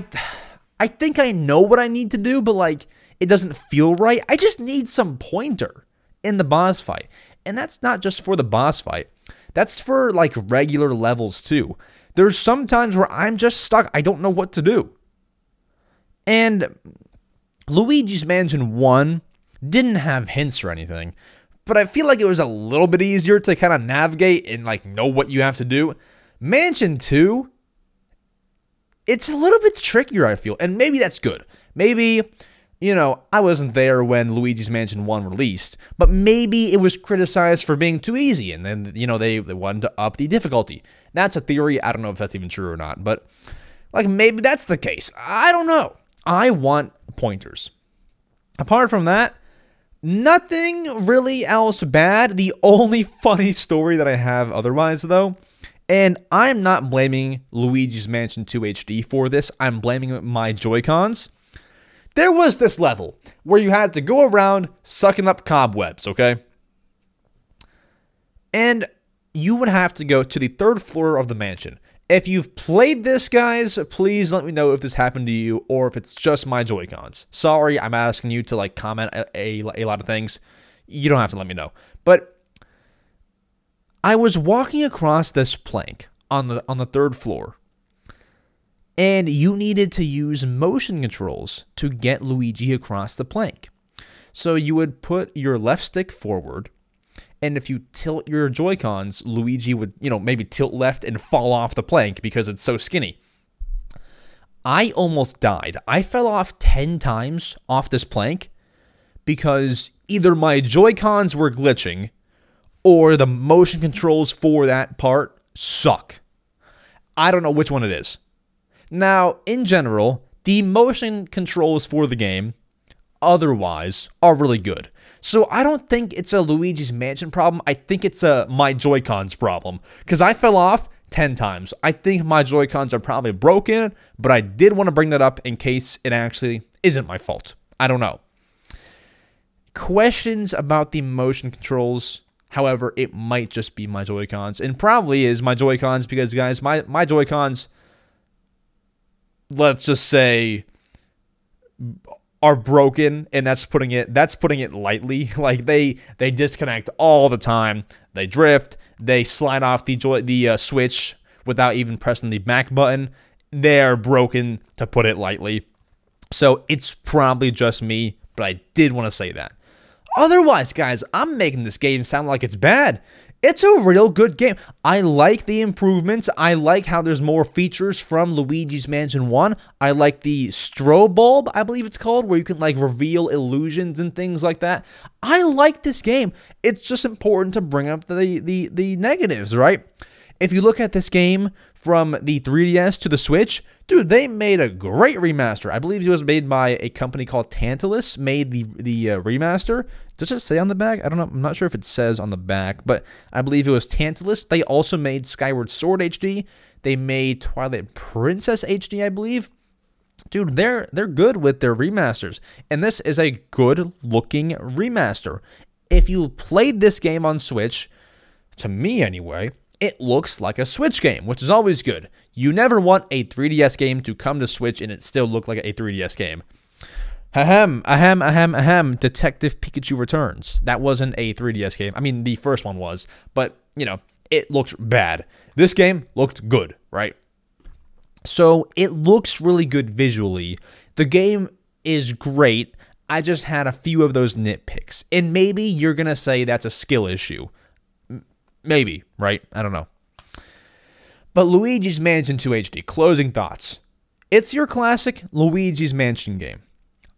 think I know what I need to do, but, like, it doesn't feel right. I just need some pointer in the boss fight. And that's not just for the boss fight. That's for, like, regular levels too. There's some times where I'm just stuck. I don't know what to do. And Luigi's Mansion 1 didn't have hints or anything, but I feel like it was a little bit easier to kind of navigate and, like, know what you have to do. Mansion 2, it's a little bit trickier, I feel, and maybe that's good. Maybe, you know, I wasn't there when Luigi's Mansion 1 released, but maybe it was criticized for being too easy, and then, you know, they wanted to up the difficulty. That's a theory. I don't know if that's even true or not, but, like, maybe that's the case. I don't know. I want pointers. Apart from that, nothing really else bad. The only funny story that I have otherwise, though, and I'm not blaming Luigi's Mansion 2 HD for this. I'm blaming my Joy-Cons. There was this level where you had to go around sucking up cobwebs, okay? And you would have to go to the 3rd floor of the mansion. If you've played this, guys, please let me know if this happened to you or if it's just my Joy-Cons. Sorry, I'm asking you to, like, comment a lot of things. You don't have to let me know. But I was walking across this plank on the 3rd floor, and you needed to use motion controls to get Luigi across the plank. So you would put your left stick forward, and if you tilt your Joy-Cons, Luigi would, you know, maybe tilt left and fall off the plank because it's so skinny. I almost died. I fell off 10 times off this plank because either my Joy-Cons were glitching or the motion controls for that part suck. I don't know which one it is. Now, in general, the motion controls for the game, otherwise, are really good. So I don't think it's a Luigi's Mansion problem. I think it's a my Joy-Cons problem. Because I fell off 10 times. I think my Joy-Cons are probably broken, but I did want to bring that up in case it actually isn't my fault. I don't know. Questions about the motion controls. However, it might just be my Joy-Cons. And probably is my Joy-Cons because, guys, my Joy-Cons, let's just say, are broken, and that's putting it lightly. Like, they disconnect all the time. They drift. They slide off the switch without even pressing the back button. They're broken, to put it lightly. So it's probably just me, but I did want to say that. Otherwise, guys, I'm making this game sound like it's bad. It's a real good game. I like the improvements. I like how there's more features from Luigi's Mansion 1. I like the strobe bulb, I believe it's called, where you can, like, reveal illusions and things like that. I like this game. It's just important to bring up the negatives, right? If you look at this game from the 3DS to the Switch, dude, they made a great remaster. I believe it was made by a company called Tantalus, made the remaster. Does it say on the back? I don't know. I'm not sure if it says on the back, but I believe it was Tantalus. They also made Skyward Sword HD. They made Twilight Princess HD, I believe. Dude, they're good with their remasters, and this is a good-looking remaster. If you played this game on Switch, to me anyway, it looks like a Switch game, which is always good. You never want a 3DS game to come to Switch and it still look like a 3DS game. Ahem, Detective Pikachu Returns. That wasn't a 3DS game. I mean, the first one was, but, you know, it looked bad. This game looked good, right? So it looks really good visually. The game is great. I just had a few of those nitpicks. And maybe you're going to say that's a skill issue. Maybe, right? I don't know. But Luigi's Mansion 2 HD, closing thoughts. It's your classic Luigi's Mansion game.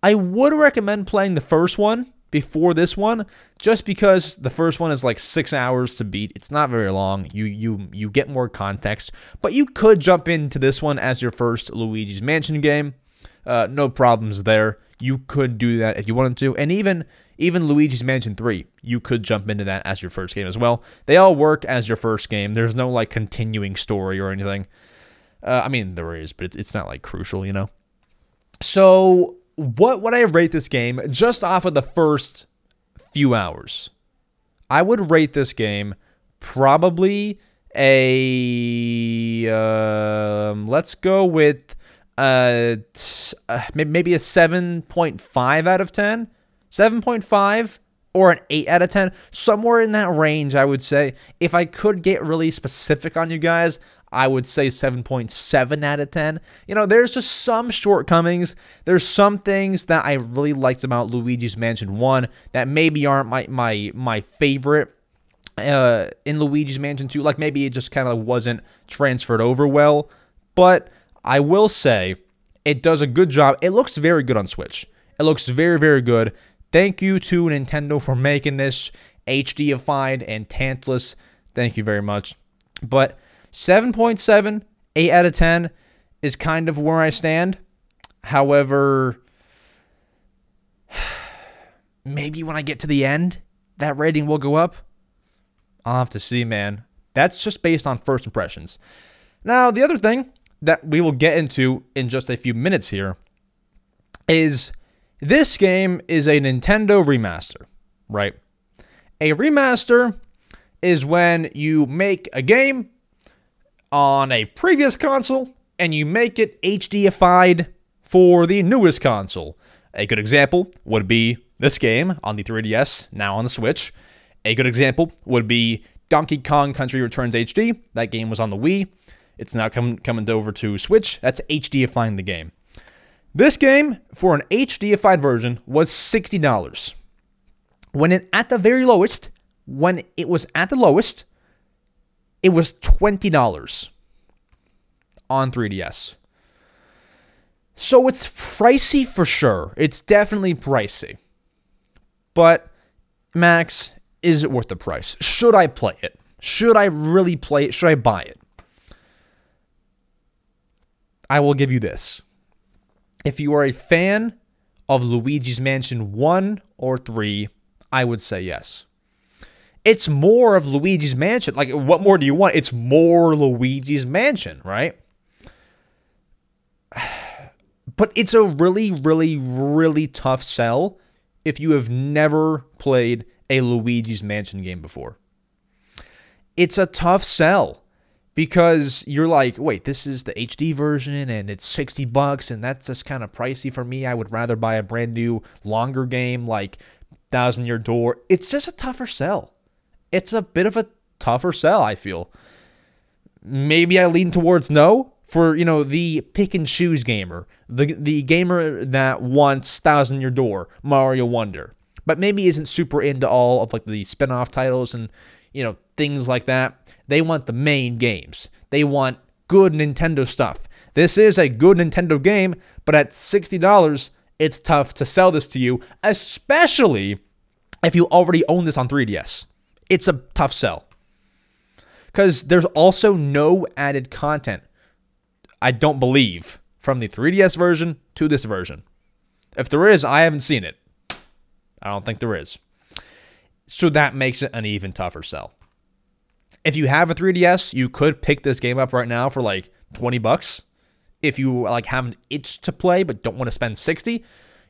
I would recommend playing the first one before this one, just because the first one is like 6 hours to beat. It's not very long. You get more context, but you could jump into this one as your first Luigi's Mansion game. No problems there. You could do that if you wanted to, and even Luigi's Mansion 3, you could jump into that as your first game as well. They all work as your first game. There's no like continuing story or anything. I mean, there is, but it's not like crucial, you know. So what would I rate this game just off of the first few hours? I would rate this game probably a let's go with maybe a 7.5 out of 10, 7.5 or an 8 out of 10, somewhere in that range, I would say. If I could get really specific on you guys, I would say 7.7 out of 10. You know, there's just some shortcomings. There's some things that I really liked about Luigi's Mansion 1 that maybe aren't my favorite in Luigi's Mansion 2. Like, maybe it just kind of wasn't transferred over well. But I will say it does a good job. It looks very good on Switch. It looks very, very good. Thank you to Nintendo for making this HD-ified and tankless. Thank you very much. But 7.7, 8 out of 10 is kind of where I stand. However, maybe when I get to the end, that rating will go up. I'll have to see, man. That's just based on first impressions. Now, the other thing that we will get into in just a few minutes here is this game is a Nintendo remaster, right? A remaster is when you make a game on a previous console and you make it HD-ified for the newest console. A good example would be this game on the 3DS, now on the Switch. A good example would be Donkey Kong Country Returns HD. That game was on the Wii. It's now coming over to Switch. That's HD-ifying the game. This game, for an HD-ified version, was $60. When it at the very lowest, when it was at the lowest, it was $20 on 3DS. So it's pricey for sure. It's definitely pricey. But, Max, is it worth the price? Should I play it? Should I really play it? Should I buy it? I will give you this. If you are a fan of Luigi's Mansion 1 or 3, I would say yes. It's more of Luigi's Mansion. Like, what more do you want? It's more Luigi's Mansion, right? But it's a really, really, really tough sell if you have never played a Luigi's Mansion game before. It's a tough sell. Because you're like, wait, this is the HD version and it's $60 and that's just kind of pricey for me. I would rather buy a brand new, longer game like Thousand Year Door. It's just a tougher sell. It's a bit of a tougher sell, I feel. Maybe I lean towards no for, you know, the pick and choose gamer. The gamer that wants Thousand Year Door, Mario Wonder. But maybe isn't super into all of like the spin-off titles and, you know, things like that. They want the main games. They want good Nintendo stuff. This is a good Nintendo game, but at $60, it's tough to sell this to you, especially if you already own this on 3DS. It's a tough sell. Because there's also no added content, I don't believe, from the 3DS version to this version. If there is, I haven't seen it. I don't think there is. So that makes it an even tougher sell. If you have a 3DS, you could pick this game up right now for like $20. If you like have an itch to play but don't want to spend $60,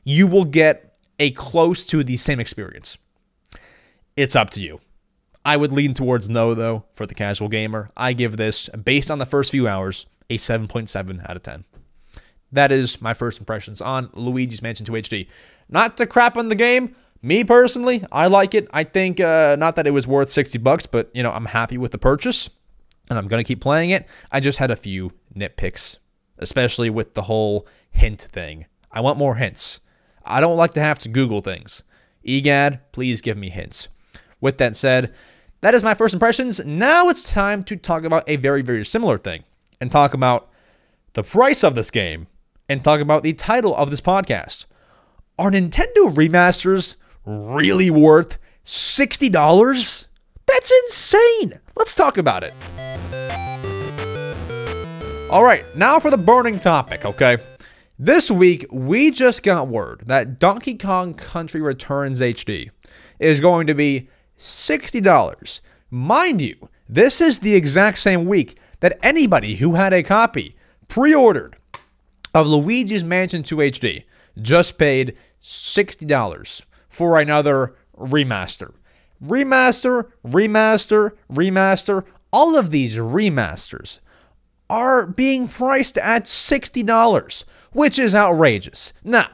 you will get a close to the same experience. It's up to you. I would lean towards no, though, for the casual gamer. I give this, based on the first few hours, a 7.7 out of 10. That is my first impressions on Luigi's Mansion 2 HD. Not to crap on the game, Me personally, I like it. I think not that it was worth $60, but you know, I'm happy with the purchase and I'm going to keep playing it. I just had a few nitpicks, especially with the whole hint thing. I want more hints. I don't like to have to Google things. EGAD, please give me hints. With that said, that is my first impressions. Now it's time to talk about a very, very similar thing and talk about the price of this game and talk about the title of this podcast. Are Nintendo remasters really worth $60? That's insane. Let's talk about it. All right, now for the burning topic, okay? This week, we just got word that Donkey Kong Country Returns HD is going to be $60. Mind you, this is the exact same week that anybody who had a copy pre-ordered of Luigi's Mansion 2 HD just paid $60 for another remaster. Remaster, remaster, remaster. All of these remasters are being priced at $60, which is outrageous. Now,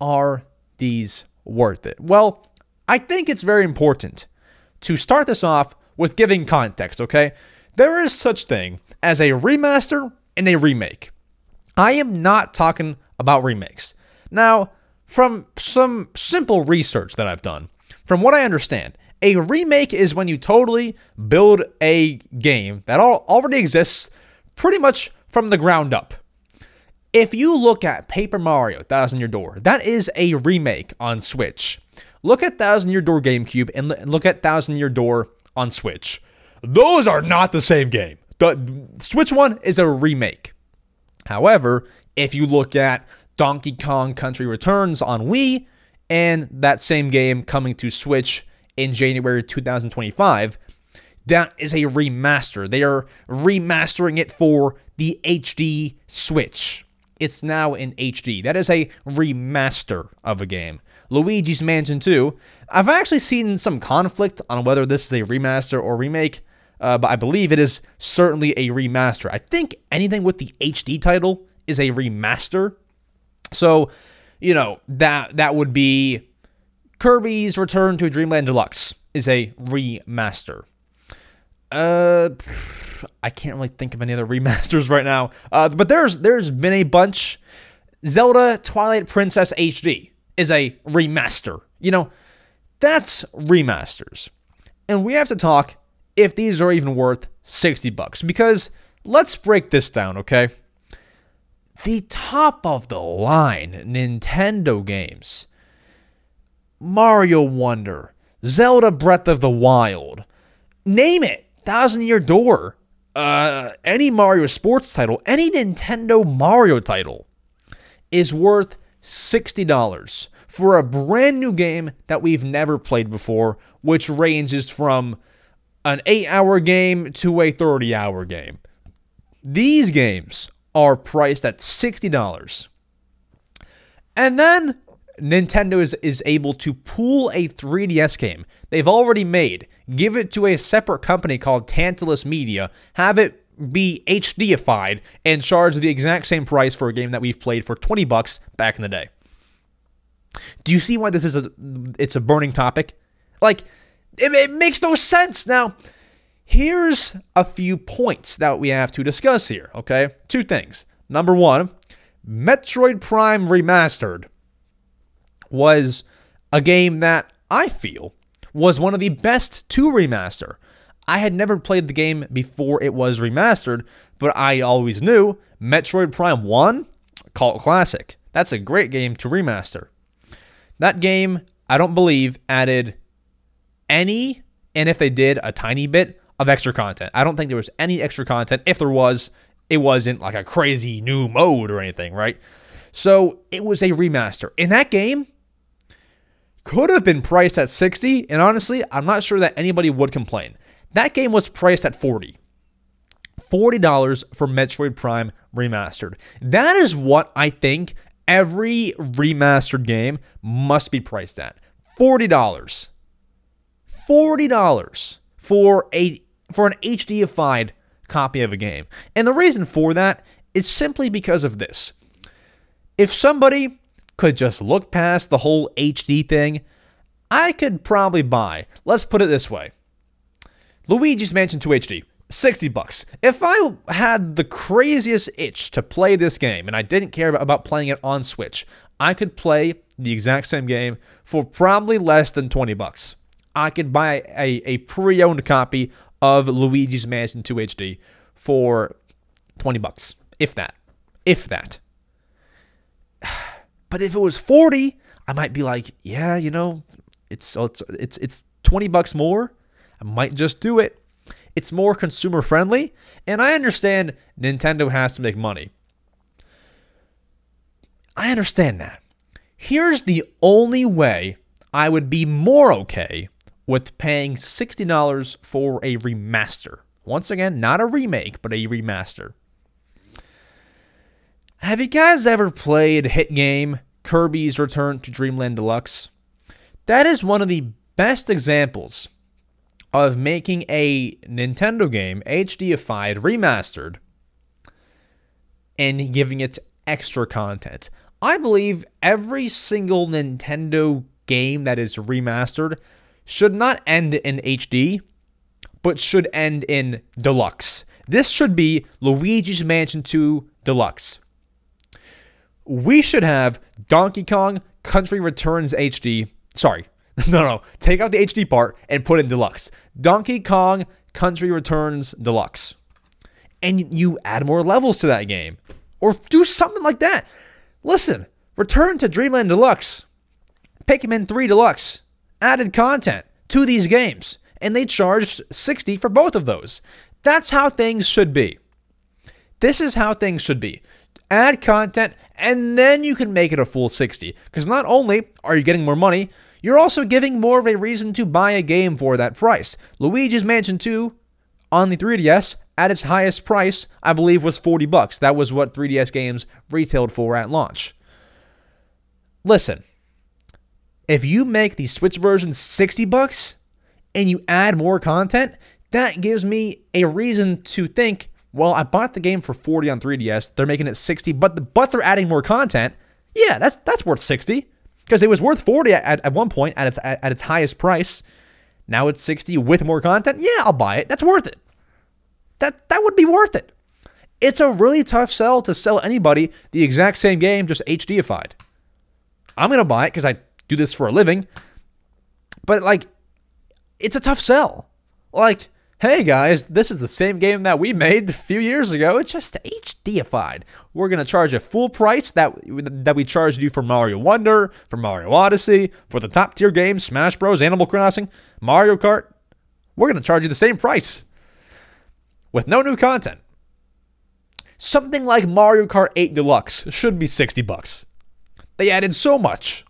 are these worth it? Well, I think it's very important to start this off with giving context, okay? There is such thing as a remaster and a remake. I am not talking about remakes. Now, from some simple research that I've done, from what I understand, a remake is when you totally build a game that already exists pretty much from the ground up. If you look at Paper Mario Thousand Year Door, that is a remake on Switch. Look at Thousand Year Door GameCube and look at Thousand Year Door on Switch. Those are not the same game. The Switch one is a remake. However, if you look at Donkey Kong Country Returns on Wii and that same game coming to Switch in January 2025, that is a remaster. They are remastering it for the HD Switch. It's now in HD. That is a remaster of a game. Luigi's Mansion 2, I've actually seen some conflict on whether this is a remaster or remake, but I believe it is certainly a remaster. I think anything with the HD title is a remaster. So, you know, that would be Kirby's Return to Dreamland Deluxe is a remaster. I can't really think of any other remasters right now. But there's been a bunch. Zelda Twilight Princess HD is a remaster. You know, that's remasters. And we have to talk if these are even worth $60. Because let's break this down, okay? The top of the line Nintendo games. Mario Wonder, Zelda Breath of the Wild, name it. Thousand Year Door, any Mario sports title, any Nintendo Mario title is worth $60 for a brand new game that we've never played before, which ranges from an 8-hour game to a 30-hour game. These games are priced at $60. And then Nintendo is able to pool a 3DS game they've already made, give it to a separate company called Tantalus Media, have it be HDified, and charge the exact same price for a game that we've played for $20 back in the day. Do you see why this is it's a burning topic? Like, it makes no sense. Now, here's a few points that we have to discuss here, okay? Two things. Number one, Metroid Prime Remastered was a game that I feel was one of the best to remaster. I had never played the game before it was remastered, but I always knew Metroid Prime 1, cult classic. That's a great game to remaster. That game, I don't believe, added any, and if they did, a tiny bit of extra content. I don't think there was any extra content. If there was, it wasn't like a crazy new mode or anything, right? So it was a remaster. And that game could have been priced at $60, and honestly, I'm not sure that anybody would complain. That game was priced at $40. $40 for Metroid Prime Remastered. That is what I think every remastered game must be priced at. $40. $40 for an HDified copy of a game. And the reason for that is simply because of this. If somebody could just look past the whole HD thing, I could probably buy, let's put it this way, Luigi's Mansion 2 HD, $60. If I had the craziest itch to play this game and I didn't care about playing it on Switch, I could play the exact same game for probably less than $20. I could buy a pre-owned copy of Luigi's Mansion 2 HD for $20, if that. If that. But if it was $40, I might be like, yeah, you know, it's $20 more. I might just do it. It's more consumer friendly, and I understand Nintendo has to make money. I understand that. Here's the only way I would be more okay with paying $60 for a remaster. Once again, not a remake, but a remaster. Have you guys ever played a hit game, Kirby's Return to Dreamland Deluxe? That is one of the best examples of making a Nintendo game HDified, remastered, and giving it extra content. I believe every single Nintendo game that is remastered should not end in HD, but should end in Deluxe. This should be Luigi's Mansion 2 Deluxe. We should have Donkey Kong Country Returns HD. Sorry. No. Take out the HD part and put in Deluxe. Donkey Kong Country Returns Deluxe. And you add more levels to that game. Or do something like that. Listen, Return to Dreamland Deluxe, Pikmin 3 Deluxe, added content to these games. And they charged $60 for both of those. That's how things should be. This is how things should be. Add content, and then you can make it a full $60. Because not only are you getting more money, you're also giving more of a reason to buy a game for that price. Luigi's Mansion 2 on the 3DS, at its highest price, I believe was $40. That was what 3DS games retailed for at launch. Listen, if you make the Switch version $60 and you add more content, that gives me a reason to think, well, I bought the game for $40 on 3DS, they're making it $60, but they're adding more content. Yeah, that's worth $60. Because it was worth $40 at one point at its highest price. Now it's $60 with more content. Yeah, I'll buy it. That's worth it. That would be worth it. It's a really tough sell to sell anybody the exact same game, just HDified. I'm going to buy it because I do this for a living. But, like, it's a tough sell. Like, hey, guys, this is the same game that we made a few years ago. It's just HDified. We're going to charge a full price that we charged you for Mario Wonder, for Mario Odyssey, for the top-tier games, Smash Bros., Animal Crossing, Mario Kart. We're going to charge you the same price with no new content. Something like Mario Kart 8 Deluxe should be $60. They added so much.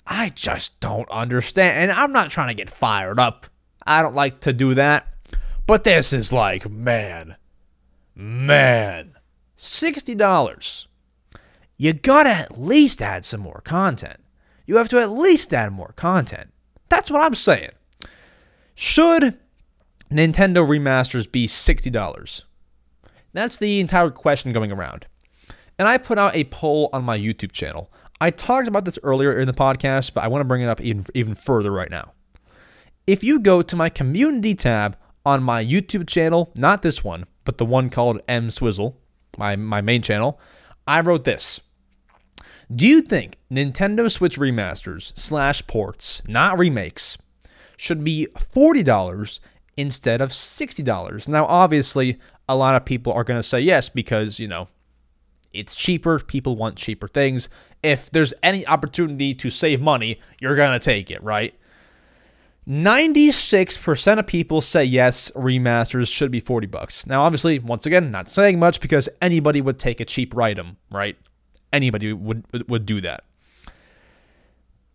I just don't understand. And I'm not trying to get fired up. I don't like to do that. But this is like, man, $60. You gotta at least add some more content. You have to at least add more content. That's what I'm saying. Should Nintendo remasters be $60? That's the entire question going around. And I put out a poll on my YouTube channel. I talked about this earlier in the podcast, but I want to bring it up even further right now. If you go to my community tab on my YouTube channel, not this one, but the one called EmSwizzle, my main channel, I wrote this. Do you think Nintendo Switch remasters / ports, not remakes, should be $40 instead of $60? Now, obviously, a lot of people are going to say yes because, you know, it's cheaper. People want cheaper things. If there's any opportunity to save money, you're going to take it, right? 96% of people say yes, remasters should be $40. Now, obviously, once again, not saying much because anybody would take a cheaper item, right? Anybody would do that.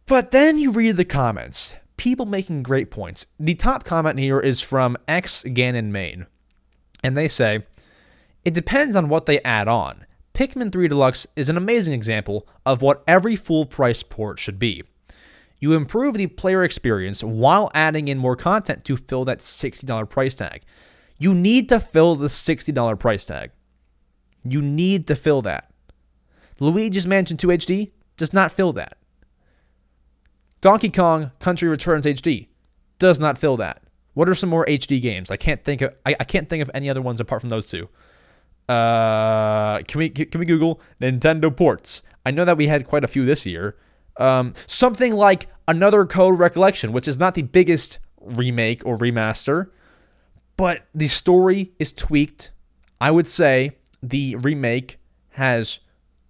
But then you read the comments. People making great points. The top comment here is from X Ganon Main. And they say, it depends on what they add on. Pikmin 3 Deluxe is an amazing example of what every full-price port should be. You improve the player experience while adding in more content to fill that $60 price tag. You need to fill the $60 price tag. You need to fill that. Luigi's Mansion 2 HD does not fill that. Donkey Kong Country Returns HD does not fill that. What are some more HD games? I can't think of any other ones apart from those two. Can we Google Nintendo ports? I know that we had quite a few this year. Something like Another Code Recollection, which is not the biggest remake or remaster, but the story is tweaked. I would say the remake has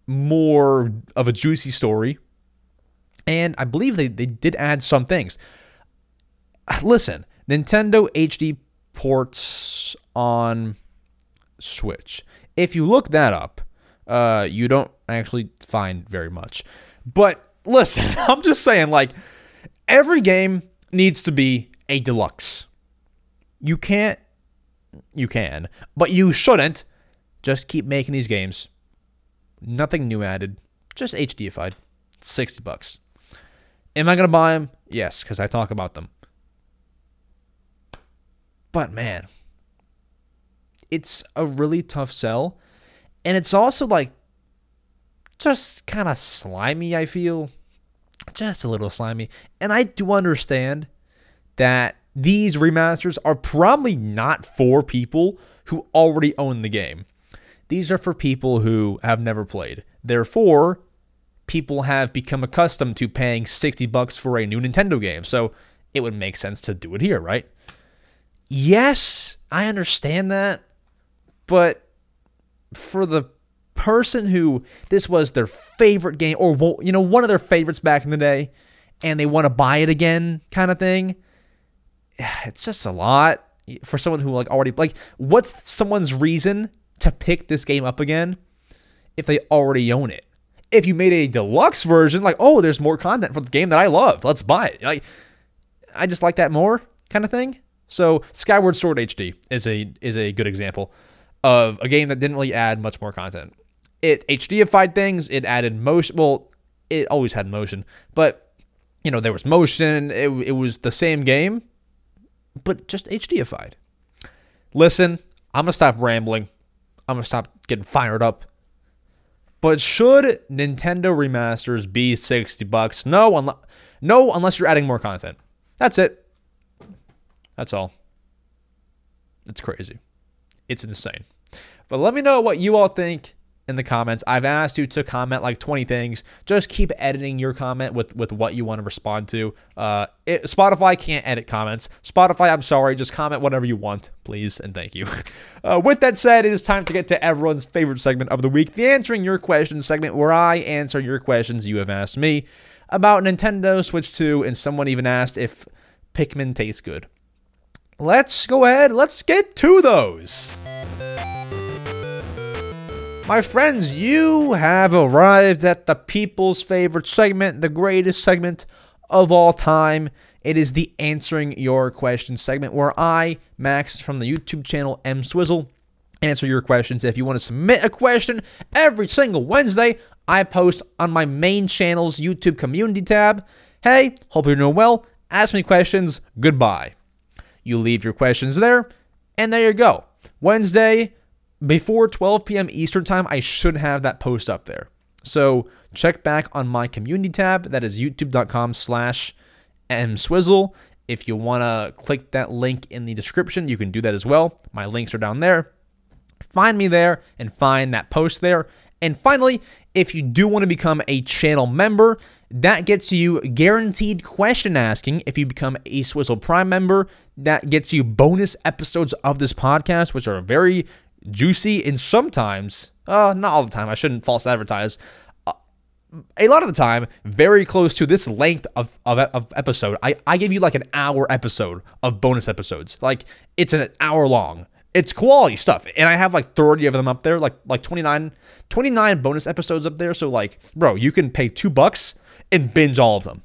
more of a juicy story, and I believe they did add some things. Listen, Nintendo HD ports on Switch. If you look that up, you don't actually find very much. But listen, I'm just saying, like, every game needs to be a deluxe. You can, but you shouldn't just keep making these games. Nothing new added, just HDified. $60. Am I going to buy them? Yes, because I talk about them. But man, it's a really tough sell. And it's also like just kind of slimy, I feel. Just a little slimy. And I do understand that these remasters are probably not for people who already own the game. These are for people who have never played. Therefore, people have become accustomed to paying $60 for a new Nintendo game. So it would make sense to do it here, right? Yes, I understand that. But for the person who this was their favorite game, or one of their favorites back in the day, and they want to buy it again kind of thing, it's just a lot for someone who what's someone's reason to pick this game up again if they already own it? If you made a deluxe version, like, oh, there's more content for the game that I love, let's buy it. Like, I just like that more kind of thing. So Skyward Sword HD is a good example of a game that didn't really add much more content. It HDified things. It added motion. Well, it always had motion, but there was motion. It was the same game, but just HDified. Listen, I'm gonna stop rambling. I'm gonna stop getting fired up. But should Nintendo remasters be $60? No, unless you're adding more content. That's it. That's all. It's crazy. It's insane. But let me know what you all think in the comments. I've asked you to comment like 20 things. Just keep editing your comment with what you want to respond to. Spotify can't edit comments. Spotify, I'm sorry. Just comment whatever you want, please, and thank you. With that said, it is time to get to everyone's favorite segment of the week, the Answering Your Questions segment, where I answer your questions you have asked me about Nintendo Switch 2, and someone even asked if Pikmin tastes good. Let's go ahead. Let's get to those. My friends, you have arrived at the people's favorite segment, the greatest segment of all time. It is the Answering Your Questions segment, where I, Max, from the YouTube channel EmSwizzle, answer your questions. If you want to submit a question every single Wednesday, I post on my main channel's YouTube community tab. Hey, hope you're doing well. Ask me questions. Goodbye. You leave your questions there, and there you go. Wednesday, before 12 p.m. Eastern Time, I should have that post up there. So check back on my community tab. That is youtube.com/EmSwizzle. If you want to click that link in the description, you can do that as well. My links are down there. Find me there and find that post there. And finally, if you do want to become a channel member, that gets you guaranteed question asking. If you become a Swizzle Prime member, that gets you bonus episodes of this podcast, which are very juicy and sometimes, not all the time, I shouldn't false advertise, a lot of the time, very close to this length of episode. I give you like an hour episode of bonus episodes. Like, it's an hour long. It's quality stuff. And I have like 30 of them up there, like 29 bonus episodes up there. So like, bro, you can pay $2 and binge all of them.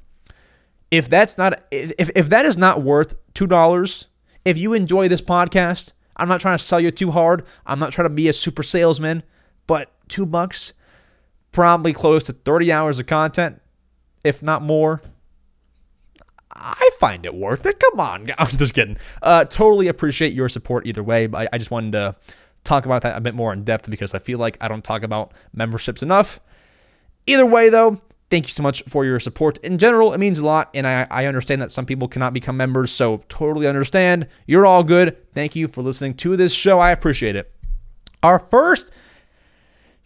If that's not, if that is not worth $2, if you enjoy this podcast, I'm not trying to sell you too hard. I'm not trying to be a super salesman, but $2, probably close to 30 hours of content, if not more. I find it worth it. Come on. I'm just kidding. Totally appreciate your support either way. But I just wanted to talk about that a bit more in depth because I feel like I don't talk about memberships enough. Either way, though, thank you so much for your support. In general, it means a lot, and I understand that some people cannot become members, so totally understand. You're all good. Thank you for listening to this show. I appreciate it. Our first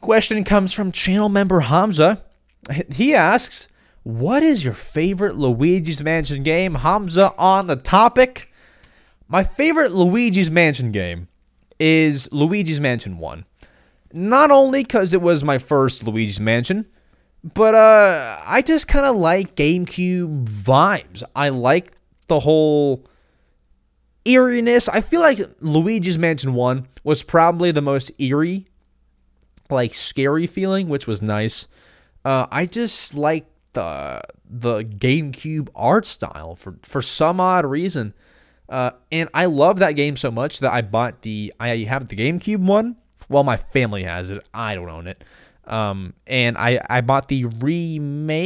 question comes from channel member Hamza. He asks, what is your favorite Luigi's Mansion game? Hamza on the topic. My favorite Luigi's Mansion game is Luigi's Mansion 1. Not only because it was my first Luigi's Mansion, but I just kind of like GameCube vibes. I like the whole eeriness. I feel like Luigi's Mansion 1 was probably the most eerie, like scary feeling, which was nice. I just like the GameCube art style for some odd reason. And I love that game so much that I have the GameCube one. Well, my family has it. I don't own it. And I bought the remaster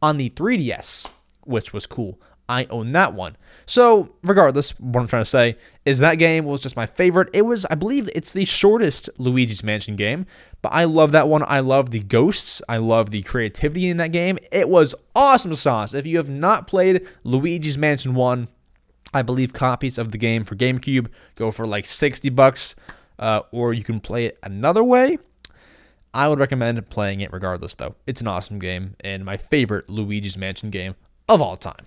on the 3DS, which was cool. I own that one. So regardless, what I'm trying to say is that game was just my favorite. It was, I believe it's the shortest Luigi's Mansion game, but I love that one. I love the ghosts. I love the creativity in that game. It was awesome sauce. If you have not played Luigi's Mansion 1, I believe copies of the game for GameCube go for like $60, or you can play it another way. I would recommend playing it regardless, though. It's an awesome game and my favorite Luigi's Mansion game of all time.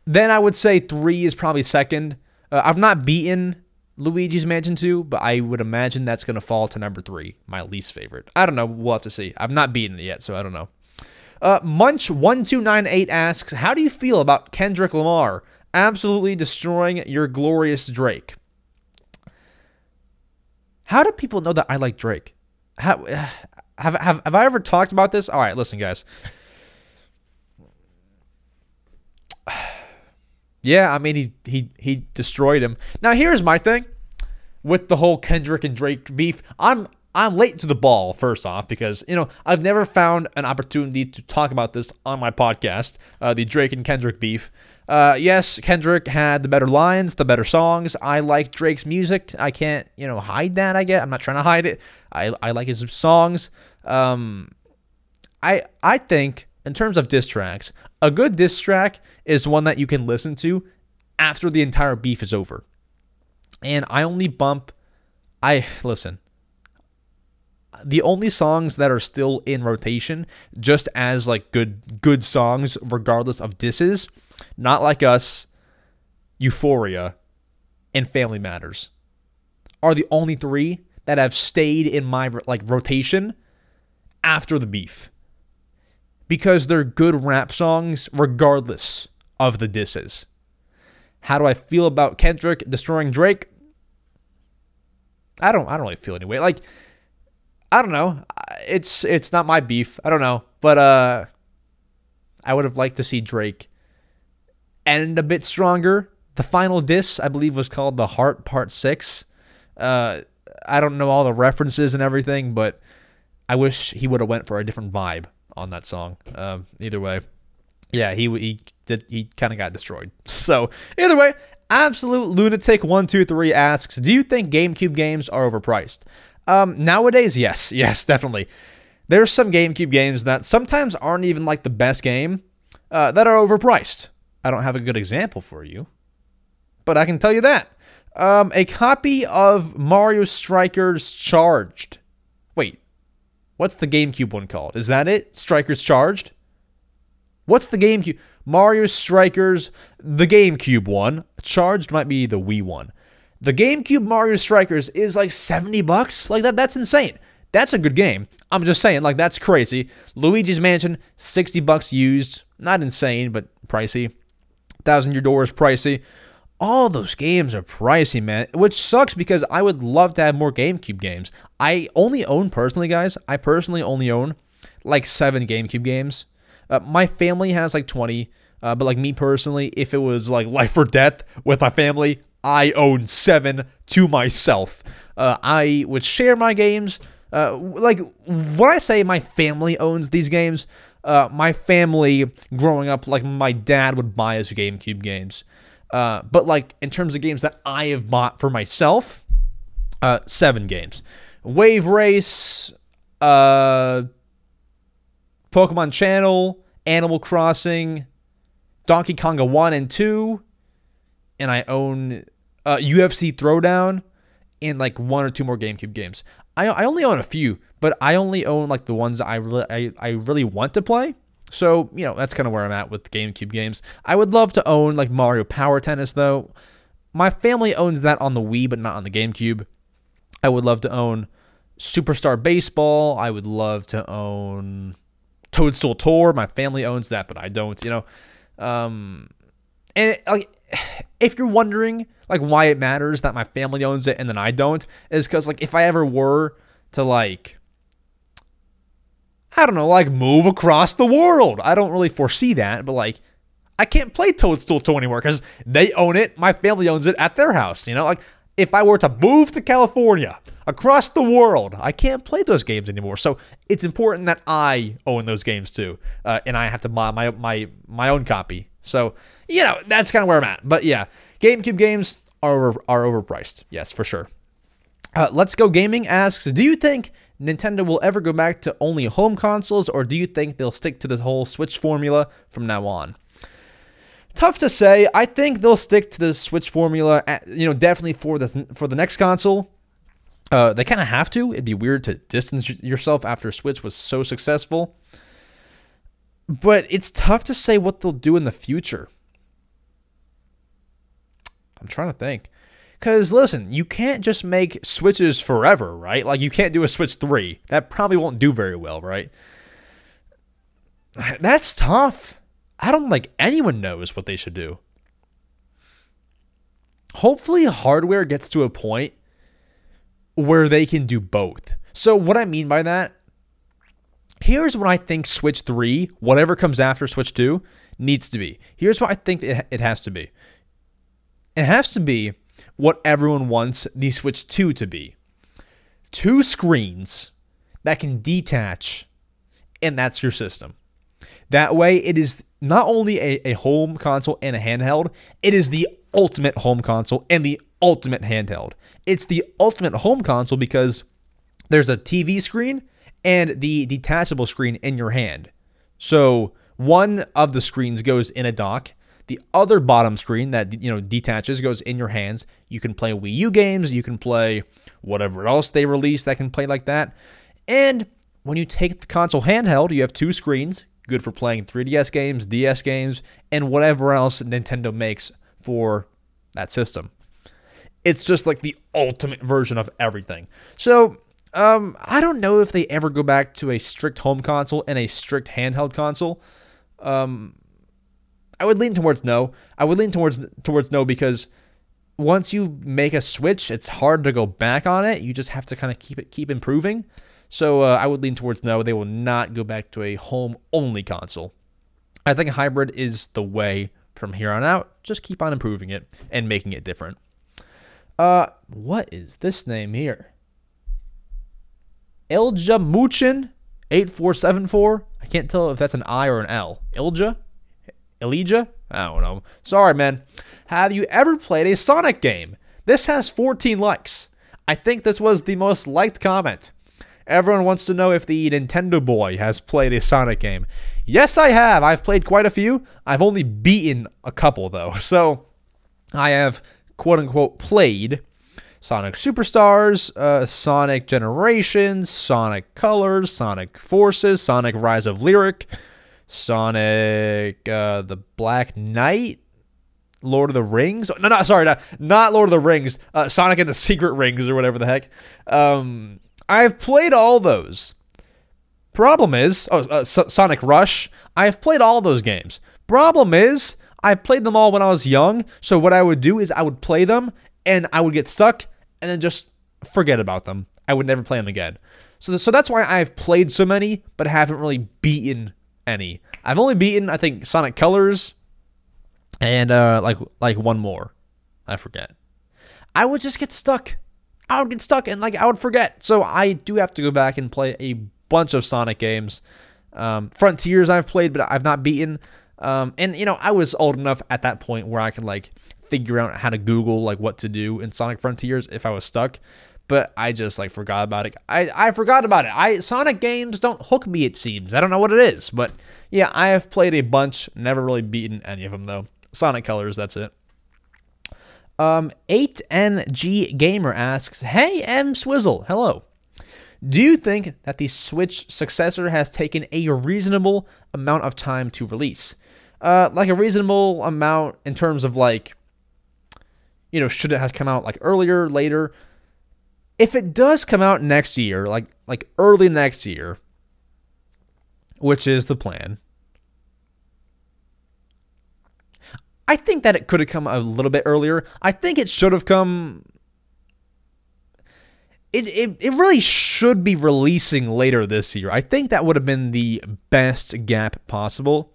Then I would say 3 is probably second. I've not beaten Luigi's Mansion 2, but I would imagine that's going to fall to number 3, my least favorite. I don't know. We'll have to see. I've not beaten it yet, so I don't know. Munch1298 asks, how do you feel about Kendrick Lamar absolutely destroying your glorious Drake? How do people know that I like Drake? Have I ever talked about this? All right, listen, guys. Yeah, I mean, he destroyed him. Now, here's my thing with the whole Kendrick and Drake beef. I'm late to the ball, first off, because, you know, I've never found an opportunity to talk about this on my podcast, the Drake and Kendrick beef. Yes, Kendrick had the better lines, the better songs. I like Drake's music. I can't, you know, hide that, I guess. I'm not trying to hide it. I like his songs. I think, in terms of diss tracks, a good diss track is one that you can listen to after the entire beef is over. And I only listen. The only songs that are still in rotation, just as like good songs, regardless of disses, Not Like Us, Euphoria, and Family Matters, are the only 3 that have stayed in my rotation after the beef. Because they're good rap songs regardless of the disses. How do I feel about Kendrick destroying Drake? I don't really feel anyway. Like, I don't know. It's not my beef. I don't know. But I would have liked to see Drake end a bit stronger. The final diss, I believe, was called The Heart Part 6. I don't know all the references and everything, but I wish he would have went for a different vibe on that song. Either way, yeah, he kind of got destroyed. So either way, Absolute Lunatic 123 asks, do you think GameCube games are overpriced? Nowadays, yes, definitely. There's some GameCube games that sometimes aren't even like the best game that are overpriced. I don't have a good example for you, but I can tell you that. A copy of Mario Strikers Charged. Wait. What's the GameCube one called? Is that it? Strikers Charged? What's the GameCube? Mario Strikers, the GameCube one. Charged might be the Wii one. The GameCube Mario Strikers is like $70. Like that's insane. That's a good game. I'm just saying, like, that's crazy. Luigi's Mansion, $60 used. Not insane, but pricey. Thousand Year Door is pricey. All those games are pricey, man, which sucks because I would love to have more GameCube games. I only own, personally, guys, I personally only own like 7 GameCube games. My family has like 20, but like me personally, if it was like life or death with my family, I own 7 to myself. I would share my games. Like, when I say my family owns these games, my family growing up, like my dad would buy us GameCube games. But like in terms of games that I have bought for myself, 7 games. Wave Race, Pokemon Channel, Animal Crossing, Donkey Konga 1 and 2, and I own UFC Throwdown, and like 1 or 2 more GameCube games. I only own a few, but I only own like the ones that I really want to play. So, you know, that's kind of where I'm at with GameCube games. I would love to own like Mario Power Tennis though. My family owns that on the Wii, but not on the GameCube. I would love to own Superstar Baseball. I would love to own Toadstool Tour. My family owns that, but I don't, you know. And like, if you're wondering like why it matters that my family owns it and then I don't, is because like if I ever were to like, I don't know, like move across the world, I don't really foresee that, but like I can't play Toadstool 2 anymore because they own it, my family owns it at their house, you know. Like if I were to move to California, across the world, I can't play those games anymore. So it's important that I own those games too, and I have to buy my own copy. So, you know, that's kind of where I'm at. But yeah, GameCube games are overpriced. Yes, for sure. Let's Go Gaming asks, do you think Nintendo will ever go back to only home consoles, or do you think they'll stick to the whole Switch formula from now on? Tough to say. I think they'll stick to the Switch formula, you know, definitely for the next console. They kind of have to. It'd be weird to distance yourself after Switch was so successful. But it's tough to say what they'll do in the future. I'm trying to think. Because, listen, you can't just make Switches forever, right? Like, you can't do a Switch 3. That probably won't do very well, right? That's tough. I don't think anyone knows what they should do. Hopefully, hardware gets to a point where they can do both. So, what I mean by that, here's what I think Switch 3, whatever comes after Switch 2, needs to be. Here's what I think it has to be. It has to be what everyone wants the Switch 2 to be. 2 screens that can detach, and that's your system. That way, it is not only a home console and a handheld, it is the ultimate home console and the ultimate handheld. It's the ultimate home console because there's a TV screen and the detachable screen in your hand. So one of the screens goes in a dock. The other bottom screen that, you know, detaches goes in your hands. You can play Wii U games. You can play whatever else they release that can play like that. And when you take the console handheld, you have 2 screens, good for playing 3DS games, DS games, and whatever else Nintendo makes for that system. It's just like the ultimate version of everything. So I don't know if they ever go back to a strict home console and a strict handheld console. I would lean towards no. I would lean towards no because once you make a switch, it's hard to go back on it. You just have to kind of keep improving. So I would lean towards no. They will not go back to a home-only console. I think a hybrid is the way from here on out. Just keep on improving it and making it different. What is this name here? Ilja Muchin 8474. I can't tell if that's an I or an L. Ilja? Elijah? I don't know. Sorry, man. Have you ever played a Sonic game? This has 14 likes. I think this was the most liked comment. Everyone wants to know if the Nintendo boy has played a Sonic game. Yes, I have. I've played quite a few. I've only beaten a couple, though. So, I have, quote-unquote, played Sonic Superstars, Sonic Generations, Sonic Colors, Sonic Forces, Sonic Rise of Lyric, Sonic the Black Knight, Lord of the Rings. No, sorry, not Lord of the Rings. Sonic and the Secret Rings or whatever the heck. I've played all those. Problem is, Sonic Rush. I've played all those games. Problem is, I played them all when I was young. So what I would do is I would play them and I would get stuck and then just forget about them. I would never play them again. So that's why I've played so many, but haven't really beaten any. I've only beaten, I think, Sonic Colors and like one more. I forget. I would just get stuck. I would get stuck and I would forget. So I do have to go back and play a bunch of Sonic games. Frontiers I've played, but I've not beaten. And you know, I was old enough at that point where I could figure out how to Google what to do in Sonic Frontiers if I was stuck. but I just like forgot about it. I forgot about it. Sonic games don't hook me, it seems. I don't know what it is, but yeah, I have played a bunch, never really beaten any of them though. Sonic Colors, that's it. 8NG Gamer asks, "Hey EmSwizzle, hello. Do you think that the Switch successor has taken a reasonable amount of time to release? Like a reasonable amount in terms of like, you know, should it have come out like earlier, later? If it does come out next year, like early next year, which is the plan, I think that it could have come a little bit earlier. I think it should have come... It really should be releasing later this year. I think that would have been the best gap possible.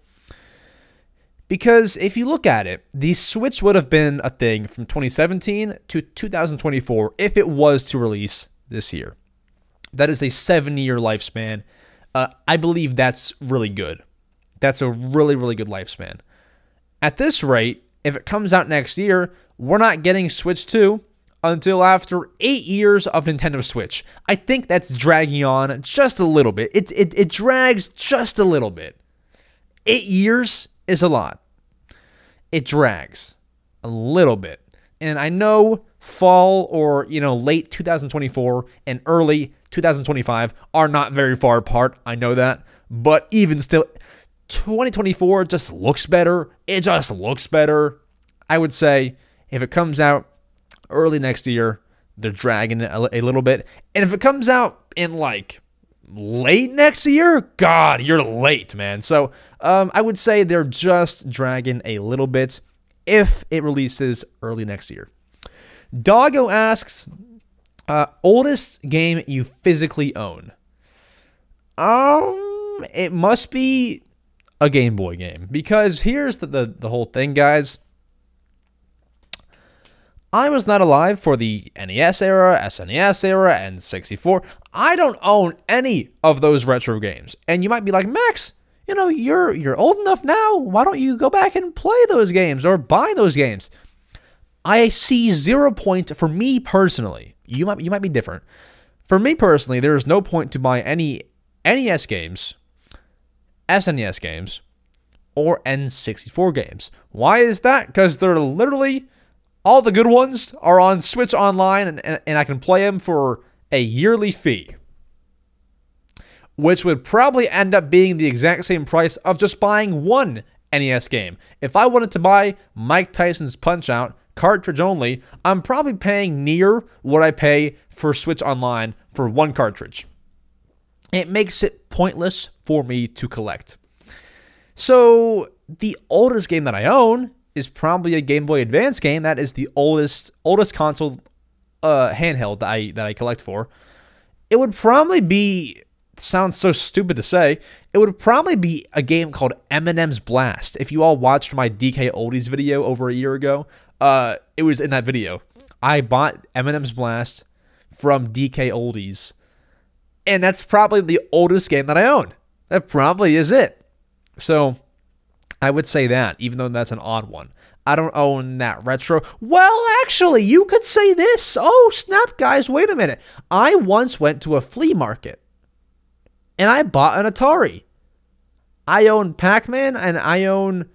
Because if you look at it, the Switch would have been a thing from 2017 to 2024 if it was to release this year. That is a 7-year lifespan. I believe that's really good. That's a really, really good lifespan. At this rate, if it comes out next year, we're not getting Switch 2 until after 8 years of Nintendo Switch. I think that's dragging on just a little bit. It drags just a little bit. 8 years is a lot. It drags a little bit. And I know fall or, you know, late 2024 and early 2025 are not very far apart. I know that. But even still, 2024 just looks better. It just looks better. I would say if it comes out early next year, they're dragging it a little bit. And if it comes out in like late next year, God, you're late, man. So I would say they're just dragging a little bit if it releases early next year. Doggo asks, oldest game you physically own? It must be a Game Boy game, because here's the whole thing, guys. I was not alive for the NES era, SNES era, and 64. I don't own any of those retro games. And you might be like, Max, you know, you're old enough now. Why don't you go back and play those games or buy those games? I see 0 point for me personally. You might be different. For me personally, there is no point to buy any NES games, SNES games, or N64 games. Why is that? Because they're literally... all the good ones are on Switch Online, and I can play them for a yearly fee, which would probably end up being the exact same price of just buying one NES game. If I wanted to buy Mike Tyson's Punch-Out, cartridge only, I'm probably paying near what I pay for Switch Online for one cartridge. It makes it pointless for me to collect. So the oldest game that I own is probably a Game Boy Advance game. That is the oldest console handheld that I collect for. It would probably be, sounds so stupid to say, it would probably be a game called Eminem's Blast. If you all watched my DK Oldies video over a year ago, it was in that video. I bought Eminem's Blast from DK Oldies, and that's probably the oldest game that I own. That probably is it. So I would say that, even though that's an odd one. I don't own that retro. Well, actually, you could say this. Oh, snap, guys, wait a minute. I once went to a flea market, and I bought an Atari. I own Pac-Man, and I own...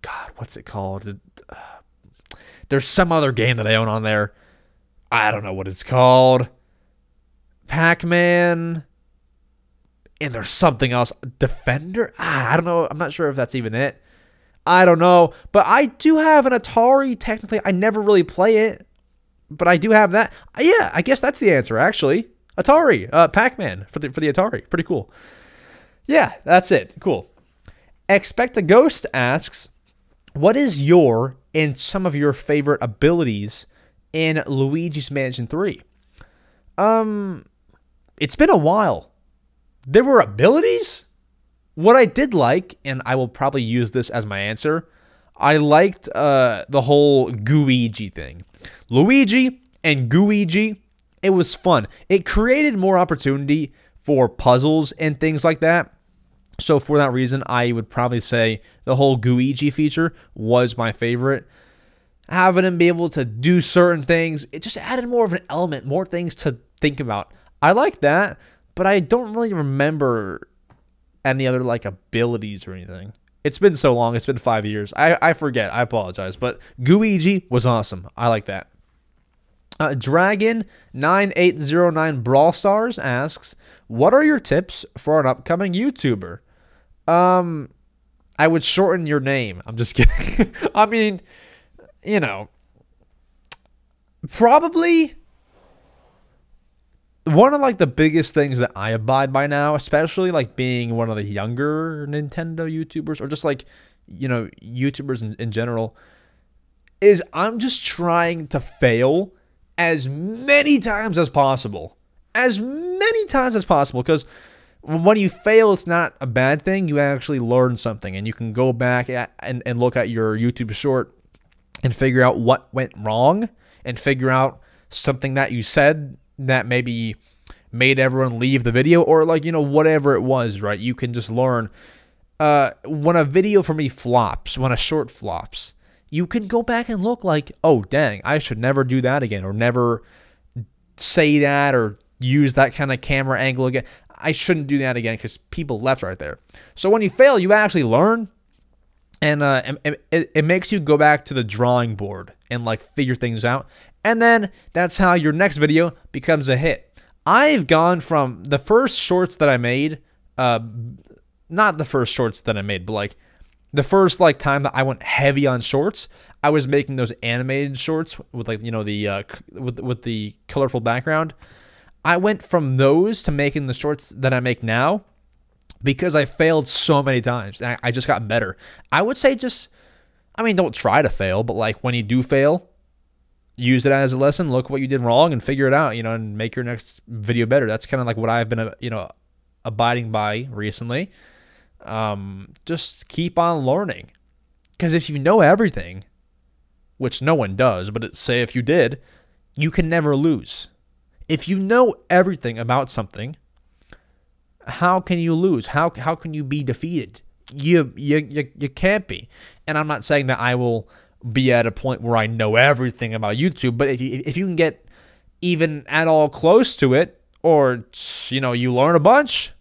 God, what's it called? There's some other game that I own on there. I don't know what it's called. Pac-Man... and there's something else. Defender? I don't know. I'm not sure if that's even it. I don't know. But I do have an Atari, technically. I never really play it. But I do have that. Yeah, I guess that's the answer, actually. Atari. Pac-Man for the Atari. Pretty cool. Yeah, that's it. Cool. Expect a Ghost asks, what is your and some of your favorite abilities in Luigi's Mansion 3? It's been a while. There were abilities? What I did like, and I will probably use this as my answer, I liked the whole Gooigi thing. Luigi and Gooigi, it was fun. It created more opportunity for puzzles and things like that. So for that reason, I would probably say the whole Gooigi feature was my favorite. having him be able to do certain things, it just added more of an element, more things to think about. I like that, but I don't really remember any other like abilities or anything. It's been so long. It's been 5 years. I forget. I apologize. But Guigi was awesome. I like that. Dragon9809 Brawl Stars asks, what are your tips for an upcoming YouTuber? I would shorten your name. I'm just kidding. I mean, you know, probably one of like the biggest things that I abide by now, especially like being one of the younger Nintendo YouTubers or just like, you know, YouTubers in general, is I'm just trying to fail as many times as possible. As many times as possible, because when you fail, it's not a bad thing. You actually learn something, and you can go back and look at your YouTube short and figure out what went wrong and figure out something that you said that maybe made everyone leave the video, or like, you know, whatever it was, right? You can just learn. When a video for me flops, when a short flops, you can go back and look like, oh, dang, I should never do that again, or never say that or use that kind of camera angle again. I shouldn't do that again because people left right there. So when you fail, you actually learn, and it makes you go back to the drawing board and like figure things out. And then that's how your next video becomes a hit. I've gone from the first shorts that I made, not the first shorts that I made, but like the first like time that I went heavy on shorts, I was making those animated shorts with like, you know, the with the colorful background. I went from those to making the shorts that I make now because I failed so many times. I just got better. I would say just, I mean, don't try to fail, but like when you do fail, use it as a lesson, look what you did wrong and figure it out, you know, and make your next video better. That's kind of like what I've been, you know, abiding by recently. Just keep on learning, because if you know everything, which no one does, but say if you did, you can never lose. If you know everything about something, how can you lose? How can you be defeated? You can't be. And I'm not saying that I will be at a point where I know everything about YouTube, but if you can get even at all close to it, or, you know, you learn a bunch,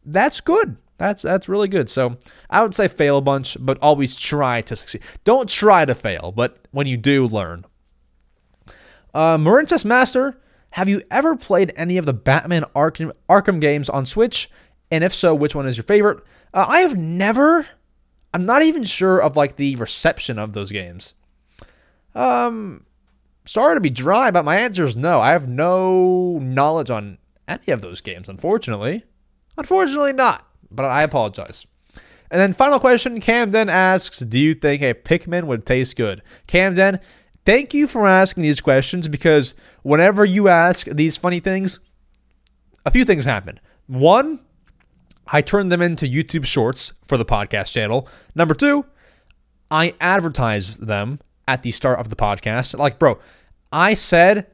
that's good. That's really good. So I would say fail a bunch, but always try to succeed. Don't try to fail, but when you do, learn. Marintus Master, have you ever played any of the Batman Arkham games on Switch? And if so, which one is your favorite? I have never. I'm not even sure of like the reception of those games. Sorry to be dry, but my answer is no. I have no knowledge on any of those games, unfortunately. Unfortunately not, but I apologize. And then final question, Camden asks, do you think a Pikmin would taste good? Camden, thank you for asking these questions, because whenever you ask these funny things, a few things happen. One, I turn them into YouTube shorts for the podcast channel. Number two, I advertise them at the start of the podcast. Like, bro, I said,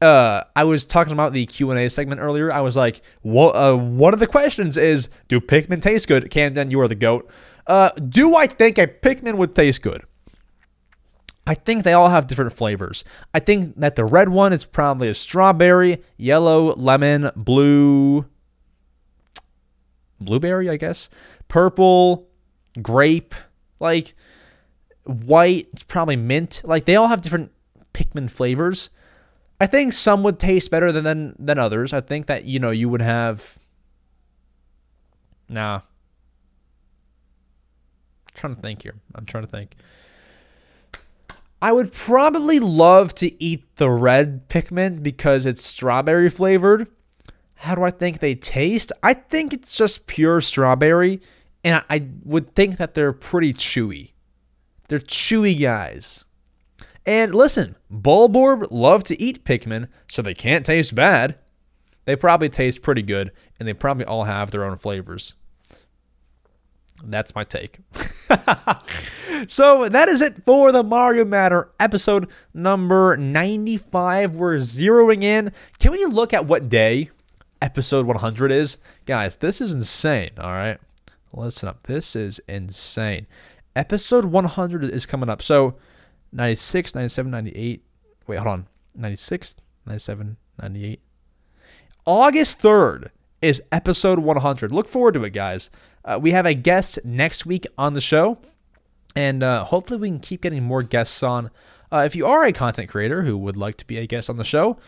I was talking about the Q&A segment earlier. I was like, one of the questions is, do Pikmin taste good? Camden, you are the GOAT. Do I think a Pikmin would taste good? I think they all have different flavors. I think that the red one is probably a strawberry, yellow, lemon, blueberry, I guess, purple, grape, like white, it's probably mint. Like, they all have different Pikmin flavors. I think some would taste better than others. I think that, you know, you would have... Nah. I'm trying to think here. I would probably love to eat the red Pikmin because it's strawberry flavored. How do I think they taste? I think it's just pure strawberry, and I would think that they're pretty chewy. They're chewy guys. And listen, Bulborb love to eat Pikmin, so they can't taste bad. They probably taste pretty good, and they probably all have their own flavors. That's my take. So that is it for the Mario Matter episode number 95. We're zeroing in. Can we look at what day episode 100 is? Guys, this is insane, all right? Listen up. This is insane. Episode 100 is coming up. So 96, 97, 98. Wait, hold on. 96, 97, 98. August 3rd is episode 100. Look forward to it, guys. We have a guest next week on the show, and hopefully we can keep getting more guests on. If you are a content creator who would like to be a guest on the show,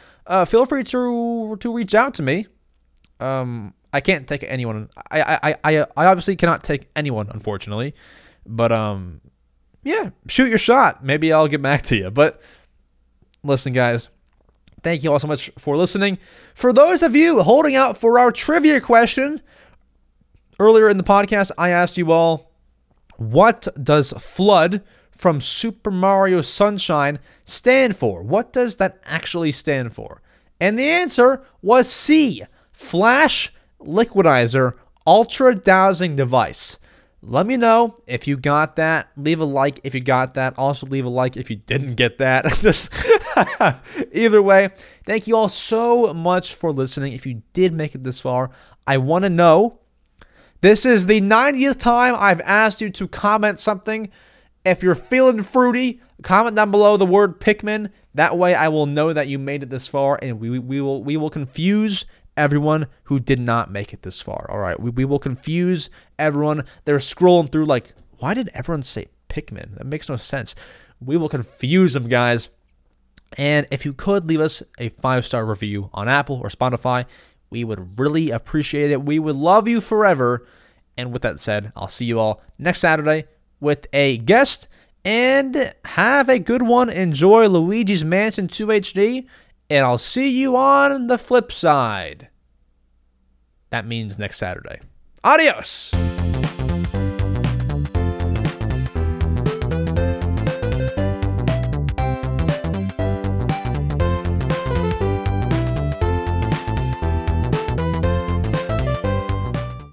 feel free to reach out to me. I can't take anyone. I obviously cannot take anyone, unfortunately. But yeah, shoot your shot. Maybe I'll get back to you. But listen, guys, thank you all so much for listening. For those of you holding out for our trivia question, earlier in the podcast, I asked you all, what does FLUDD from Super Mario Sunshine stand for? What does that actually stand for? And the answer was C, Flash Liquidizer Ultra Dowsing Device. Let me know if you got that. Leave a like if you got that. Also leave a like if you didn't get that. Just either way, thank you all so much for listening. If you did make it this far, I want to know. This is the 90th time I've asked you to comment something. If you're feeling fruity, comment down below the word Pikmin. That way I will know that you made it this far, and we will confuse everyone who did not make it this far. All right, we will confuse everyone. They're scrolling through like, why did everyone say Pikmin? That makes no sense. We will confuse them, guys. And if you could leave us a 5-star review on Apple or Spotify, we would really appreciate it. We would love you forever. And with that said, I'll see you all next Saturday with a guest, and have a good one. Enjoy Luigi's Mansion 2 HD, and I'll see you on the flip side. That means next Saturday. Adios!